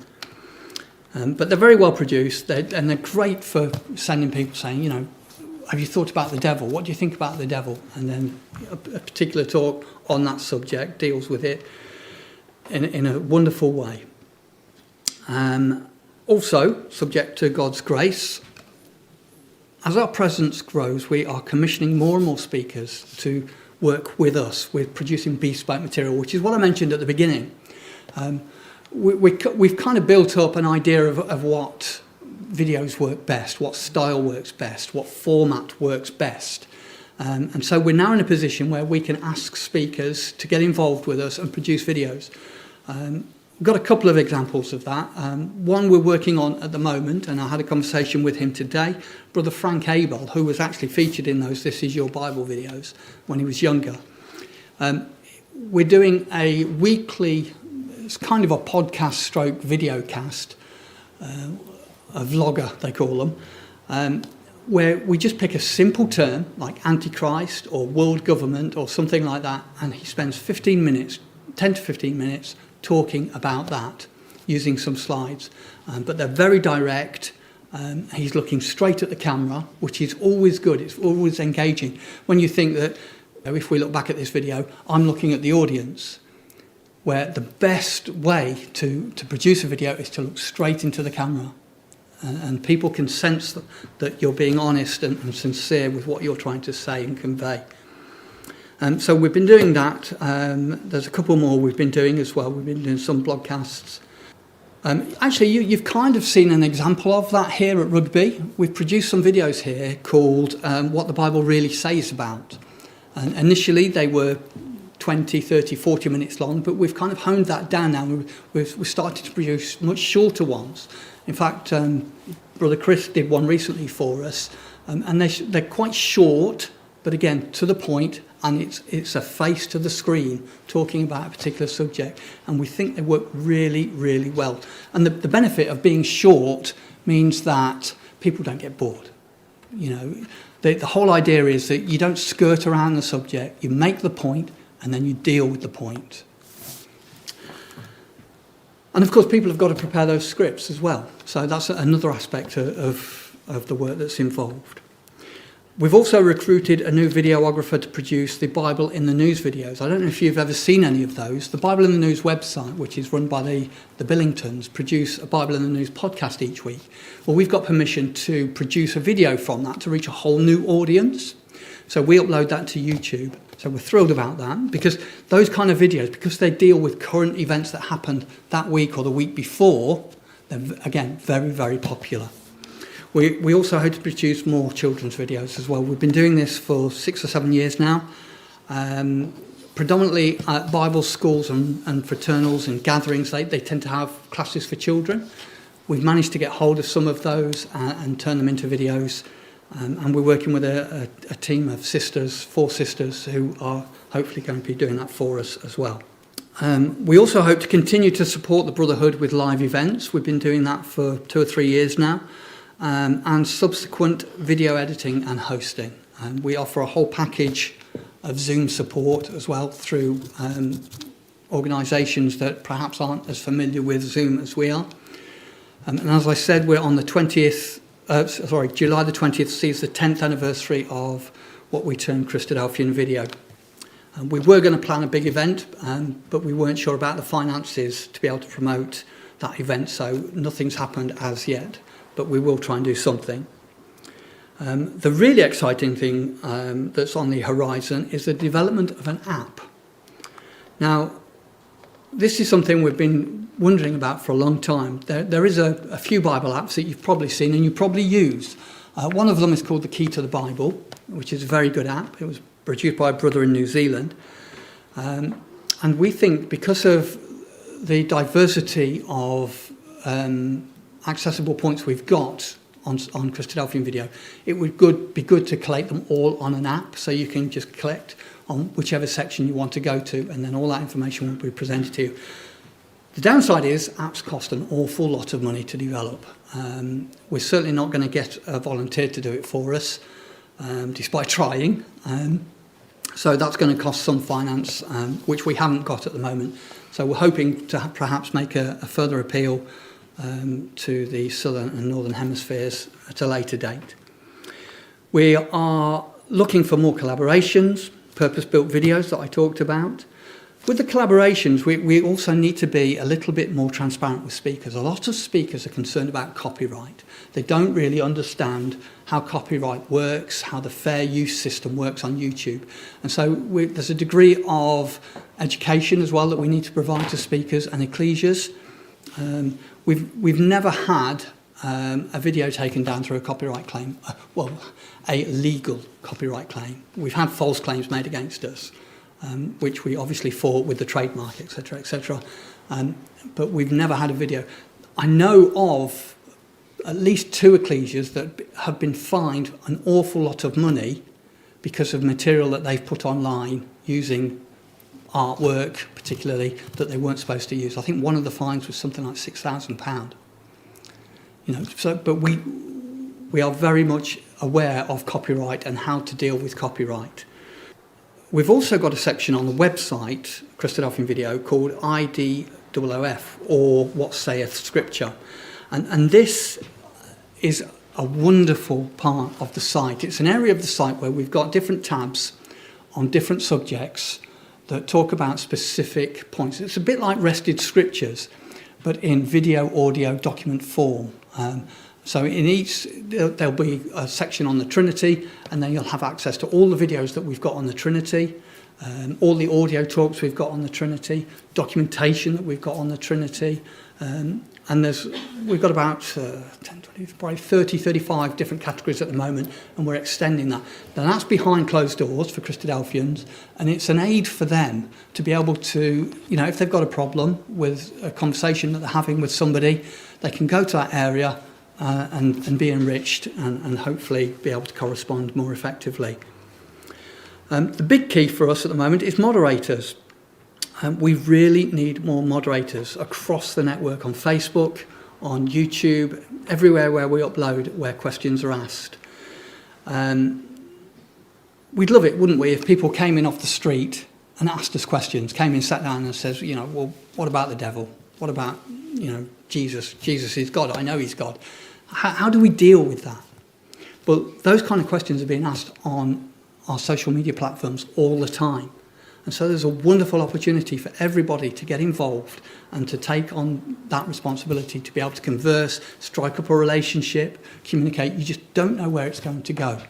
But they're very well produced, and they're great for sending people saying, you know, have you thought about the devil? What do you think about the devil? And then a particular talk on that subject deals with it in a wonderful way. Also, subject to God's grace, as our presence grows, we are commissioning more and more speakers to work with us with producing bespoke material, which is what I mentioned at the beginning. We've kind of built up an idea of what videos work best, what style works best, what format works best. And so we're now in a position where we can ask speakers to get involved with us and produce videos. We've got a couple of examples of that. One we're working on at the moment, and I had a conversation with him today, Brother Frank Abel, who was actually featured in those This Is Your Bible videos when he was younger. We're doing a weekly, it's kind of a podcast stroke video cast, a vlogger they call them, where we just pick a simple term like Antichrist or world government or something like that, and he spends 15 minutes, 10 to 15 minutes, talking about that using some slides. But they're very direct. He's looking straight at the camera, which is always good. It's always engaging. When you think that, if we look back at this video, I'm looking at the audience, where the best way to produce a video is to look straight into the camera. And people can sense that you're being honest and sincere with what you're trying to say and convey. So we've been doing that. There's a couple more we've been doing as well. We've been doing some blogcasts. Actually, you've kind of seen an example of that here at Rugby. We've produced some videos here called What the Bible Really Says About. And initially, they were 20, 30, 40 minutes long, but we've kind of honed that down now. We've started to produce much shorter ones. In fact, Brother Chris did one recently for us, and they're quite short, but again, to the point, and it's a face to the screen talking about a particular subject, and we think they work really, really well. And the benefit of being short means that people don't get bored. You know, the whole idea is that you don't skirt around the subject, you make the point, and then you deal with the point. And of course, people have got to prepare those scripts as well. So that's another aspect of the work that's involved. We've also recruited a new videographer to produce the Bible in the News videos. I don't know if you've ever seen any of those. The Bible in the News website, which is run by the Billingtons, produce a Bible in the News podcast each week. Well, we've got permission to produce a video from that to reach a whole new audience. So we upload that to YouTube. So we're thrilled about that, because those kind of videos, because they deal with current events that happened that week or the week before, they're, again, very, very popular. We also hope to produce more children's videos as well. We've been doing this for 6 or 7 years now, predominantly at Bible schools and fraternals and gatherings. They tend to have classes for children. We've managed to get hold of some of those and turn them into videos. And we're working with a team of sisters, 4 sisters, who are hopefully going to be doing that for us as well. We also hope to continue to support the Brotherhood with live events. We've been doing that for 2 or 3 years now. And subsequent video editing and hosting. We offer a whole package of Zoom support as well through organisations that perhaps aren't as familiar with Zoom as we are. And as I said, we're on the 20th, July the 20th sees the 10th anniversary of what we term Christadelphian video. We were going to plan a big event, but we weren't sure about the finances to be able to promote that event, so nothing's happened as yet. But we will try and do something. The really exciting thing that's on the horizon is the development of an app. Now, this is something we've been wondering about for a long time. There is a few Bible apps that you've probably seen and you probably use. One of them is called The Key to the Bible, which is a very good app. It was produced by a brother in New Zealand. And we think because of the diversity of accessible points we've got on Christadelphian video, it would be good to collate them all on an app, so you can just collect on whichever section you want to go to, and then all that information will be presented to you. The downside is apps cost an awful lot of money to develop. We're certainly not going to get a volunteer to do it for us, despite trying. So that's going to cost some finance, which we haven't got at the moment. So we're hoping to perhaps make a further appeal to the southern and northern hemispheres at a later date. We are looking for more collaborations, purpose-built videos that I talked about. With the collaborations, we also need to be a little bit more transparent with speakers. A lot of speakers are concerned about copyright. They don't really understand how copyright works, how the fair use system works on YouTube. And so there's a degree of education as well that we need to provide to speakers and ecclesias. We've never had a video taken down through a copyright claim, a legal copyright claim. We've had false claims made against us, which we obviously fought with the trademark, etc., etc. But we've never had a video. I know of at least 2 ecclesias that have been fined an awful lot of money because of material that they've put online using artwork, particularly, that they weren't supposed to use. I think one of the fines was something like £6,000. But we are very much aware of copyright and how to deal with copyright. We've also got a section on the website, Christadelphian Video, called IDOOF, or What Saith Scripture. And this is a wonderful part of the site. It's an area of the site where we've got different tabs on different subjects that talk about specific points. It's a bit like Rested Scriptures, but in video, audio, document form. So in each, there'll be a section on the Trinity, and then you'll have access to all the videos that we've got on the Trinity, all the audio talks we've got on the Trinity, documentation that we've got on the Trinity, and we've got about 30, 35 different categories at the moment, and we're extending that. Now that's behind closed doors for Christadelphians, and it's an aid for them to be able to, if they've got a problem with a conversation that they're having with somebody, they can go to that area and be enriched and hopefully be able to correspond more effectively. The big key for us at the moment is moderators. We really need more moderators across the network, on Facebook, on YouTube, everywhere where we upload, where questions are asked. We'd love it, wouldn't we, if people came in off the street and asked us questions, came in, sat down and says, well, what about the devil? What about, Jesus? Jesus is God. I know he's God. How do we deal with that? But those kind of questions are being asked on our social media platforms all the time. And so there's a wonderful opportunity for everybody to get involved and to take on that responsibility to be able to converse, strike up a relationship, communicate. You just don't know where it's going to go.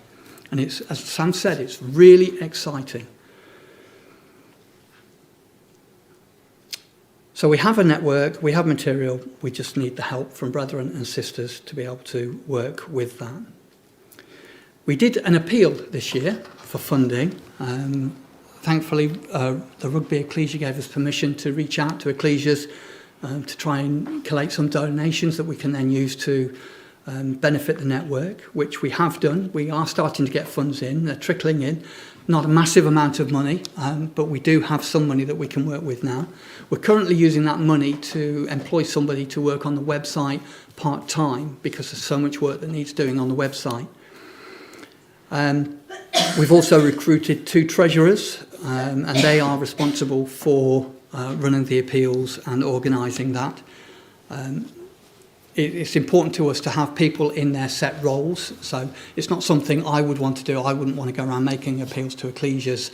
And it's, as Sam said, it's really exciting. So we have a network, we have material, we just need the help from brethren and sisters to be able to work with that. We did an appeal this year for funding. Thankfully, the Rugby Ecclesia gave us permission to reach out to ecclesias to try and collate some donations that we can then use to benefit the network, which we have done. We are starting to get funds in, they're trickling in. Not a massive amount of money, but we do have some money that we can work with now. We're currently using that money to employ somebody to work on the website part-time because there's so much work that needs doing on the website. We've also recruited 2 treasurers, and they are responsible for running the appeals and organising that. It's important to us to have people in their set roles, so it's not something I would want to do. I wouldn't want to go around making appeals to ecclesias.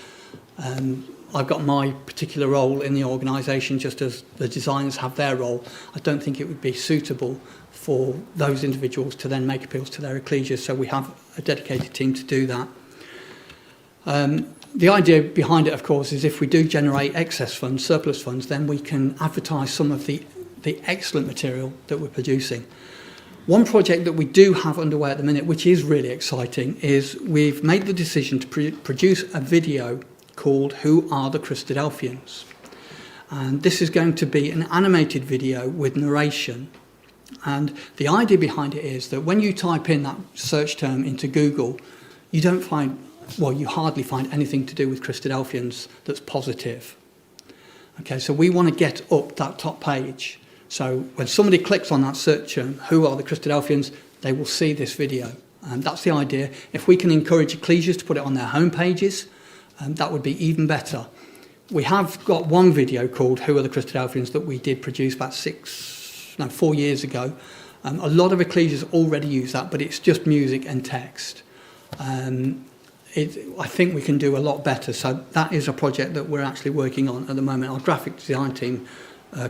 I've got my particular role in the organisation just as the designers have their role. I don't think it would be suitable for those individuals to then make appeals to their ecclesias, so we have a dedicated team to do that. The idea behind it, of course, is if we do generate excess funds, surplus funds, then we can advertise some of the excellent material that we're producing. One project that we do have underway at the minute, which is really exciting, is we've made the decision to produce a video called Who Are the Christadelphians? And this is going to be an animated video with narration. And the idea behind it is that when you type in that search term into Google, you don't find, well, you hardly find anything to do with Christadelphians that's positive. Okay, so we want to get up that top page. So when somebody clicks on that search term, who are the Christadelphians, they will see this video. And that's the idea. If we can encourage ecclesias to put it on their home pages, that would be even better. We have got one video called Who Are the Christadelphians that we did produce about 4 years ago. A lot of ecclesias already use that, but it's just music and text. I think we can do a lot better. So that is a project that we're actually working on at the moment. Our graphic design team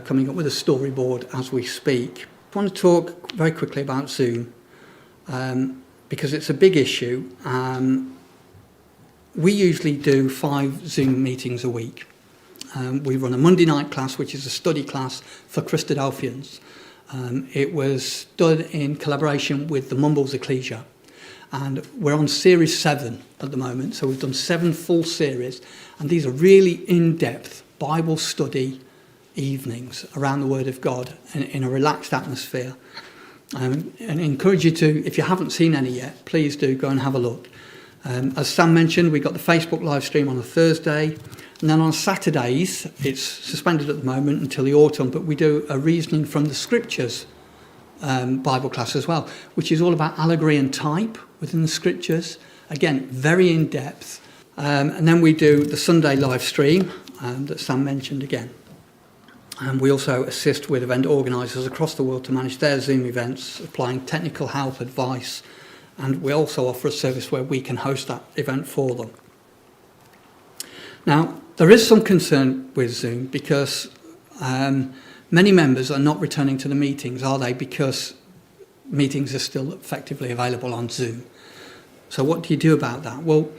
coming up with a storyboard as we speak. I want to talk very quickly about Zoom because it's a big issue. We usually do 5 Zoom meetings a week. We run a Monday night class, which is a study class for Christadelphians. It was done in collaboration with the Mumbles Ecclesia. And we're on series 7 at the moment. So we've done 7 full series. And these are really in-depth Bible study evenings around the Word of God in a relaxed atmosphere. And encourage you to, if you haven't seen any yet, please do go and have a look. As Sam mentioned, we've got the Facebook live stream on a Thursday. And then on Saturdays, it's suspended at the moment until the autumn, but we do a reasoning from the Scriptures Bible class as well, which is all about allegory and type within the Scriptures. Again, very in-depth. And then we do the Sunday live stream that Sam mentioned again. And we also assist with event organisers across the world to manage their Zoom events, applying technical help, advice, and we also offer a service where we can host that event for them. Now, there is some concern with Zoom because many members are not returning to the meetings, are they? Because meetings are still effectively available on Zoom. So what do you do about that? Well,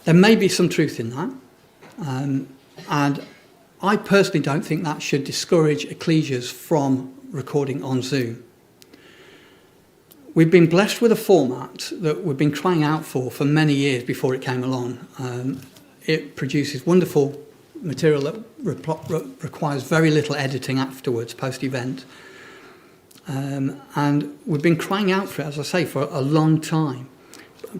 there may be some truth in that. And I personally don't think that should discourage ecclesias from recording on Zoom. We've been blessed with a format that we've been crying out for many years before it came along. It produces wonderful material that requires very little editing afterwards, post-event. And we've been crying out for it, as I say, for a long time.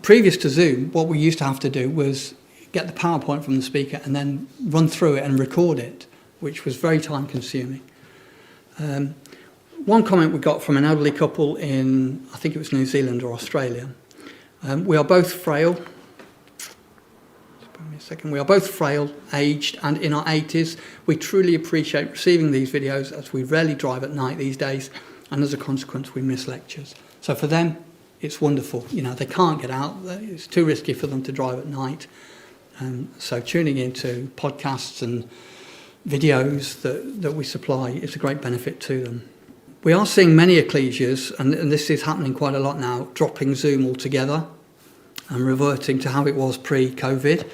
Previous to Zoom, what we used to have to do was get the PowerPoint from the speaker and then run through it and record it, which was very time-consuming. One comment we got from an elderly couple in, I think it was New Zealand or Australia. We are both frail. We are both frail, aged, and in our 80s. We truly appreciate receiving these videos as we rarely drive at night these days, and as a consequence, we miss lectures. So for them, it's wonderful. You know, they can't get out. It's too risky for them to drive at night. So tuning into podcasts and videos that we supply is a great benefit to them. We are seeing many ecclesias, and this is happening quite a lot now, dropping Zoom altogether and reverting to how it was pre-COVID.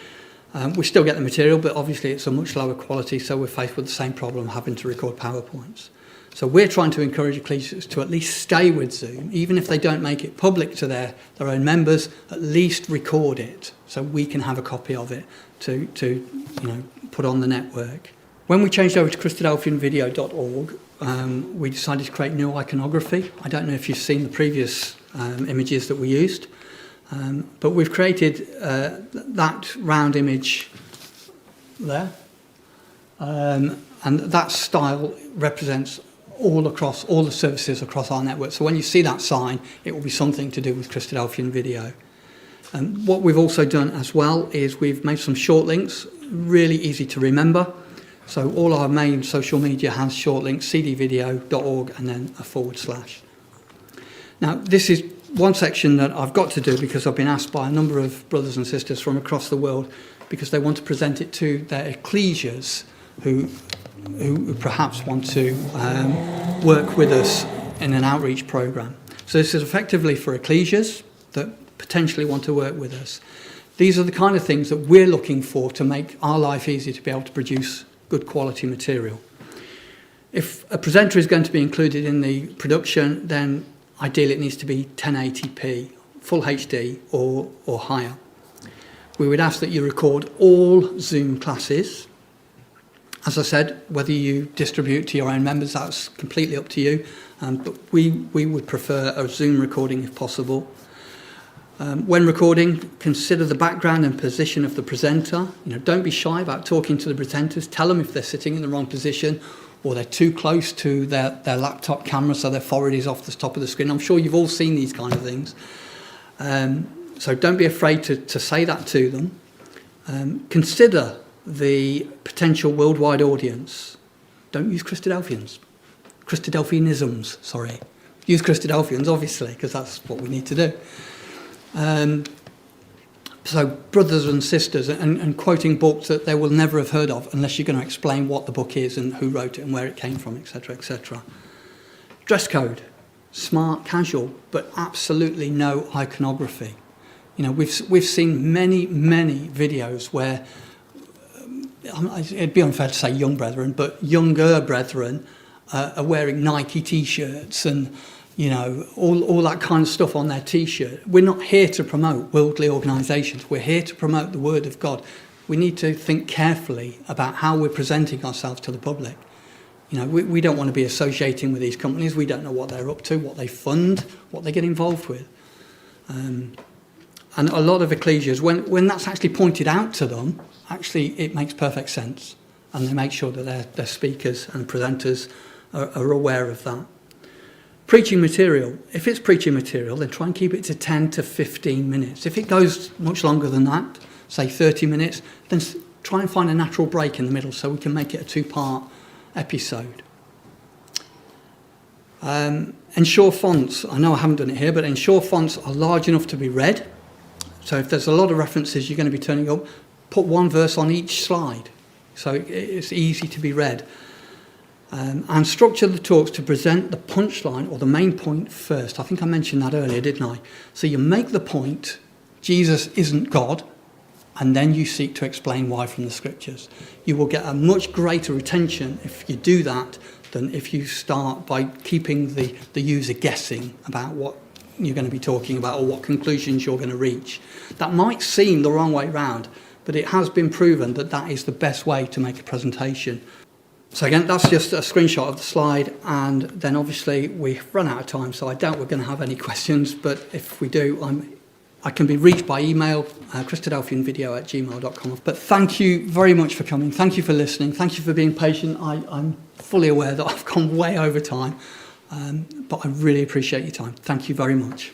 We still get the material, but obviously it's a much lower quality, so we're faced with the same problem, having to record PowerPoints. So we're trying to encourage ecclesias to at least stay with Zoom, even if they don't make it public to their own members, at least record it so we can have a copy of it to put on the network. When we changed over to Christadelphianvideo.org, we decided to create new iconography. I don't know if you've seen the previous images that we used, but we've created that round image there, and that style represents all the services across our network. So when you see that sign, it will be something to do with Christadelphian Video. And what we've also done as well is we've made some short links, really easy to remember. So all our main social media has short links, cdvideo.org and then a /. Now, this is one section that I've got to do because I've been asked by a number of brothers and sisters from across the world because they want to present it to their ecclesias who perhaps want to work with us in an outreach program. So this is effectively for ecclesias that potentially want to work with us. These are the kind of things that we're looking for to make our life easy to be able to produce good quality material. If a presenter is going to be included in the production, then ideally it needs to be 1080p, full HD or higher. We would ask that you record all Zoom classes. As I said, whether you distribute to your own members, that's completely up to you. But we would prefer a Zoom recording if possible. When recording, consider the background and position of the presenter. Don't be shy about talking to the presenters. Tell them if they're sitting in the wrong position or they're too close to their laptop camera so their forehead is off the top of the screen. I'm sure you've all seen these kind of things. So don't be afraid to say that to them. Consider the potential worldwide audience. Don't use Christadelphianisms, sorry. Use Christadelphians, obviously, because that's what we need to do. So brothers and sisters, and quoting books that they will never have heard of unless you're going to explain what the book is and who wrote it and where it came from, etc., etc. Dress code, smart, casual, but absolutely no iconography. We've seen many videos where it'd be unfair to say young brethren, but younger brethren are wearing Nike T-shirts and all that kind of stuff on their T-shirt. We're not here to promote worldly organisations. We're here to promote the Word of God. We need to think carefully about how we're presenting ourselves to the public. We don't want to be associating with these companies. We don't know what they're up to, what they fund, what they get involved with. And a lot of ecclesias, when that's actually pointed out to them, actually it makes perfect sense. And they make sure that their speakers and presenters are aware of that. Preaching material. If it's preaching material, then try and keep it to 10 to 15 minutes. If it goes much longer than that, say 30 minutes, then try and find a natural break in the middle so we can make it a two-part episode. Ensure fonts. I know I haven't done it here, but ensure fonts are large enough to be read. So if there's a lot of references you're going to be turning up, put one verse on each slide so it's easy to be read. And structure the talks to present the punchline or the main point first. I think I mentioned that earlier, didn't I? So you make the point, Jesus isn't God, and then you seek to explain why from the scriptures. You will get a much greater retention if you do that than if you start by keeping the user guessing about what you're going to be talking about or what conclusions you're going to reach. That might seem the wrong way round, but it has been proven that is the best way to make a presentation. So again, that's just a screenshot of the slide, and then obviously we've run out of time, so I doubt we're going to have any questions, but if we do, I can be reached by email, Christadelphianvideo@gmail.com. But thank you very much for coming. Thank you for listening. Thank you for being patient. I'm fully aware that I've gone way over time, but I really appreciate your time. Thank you very much.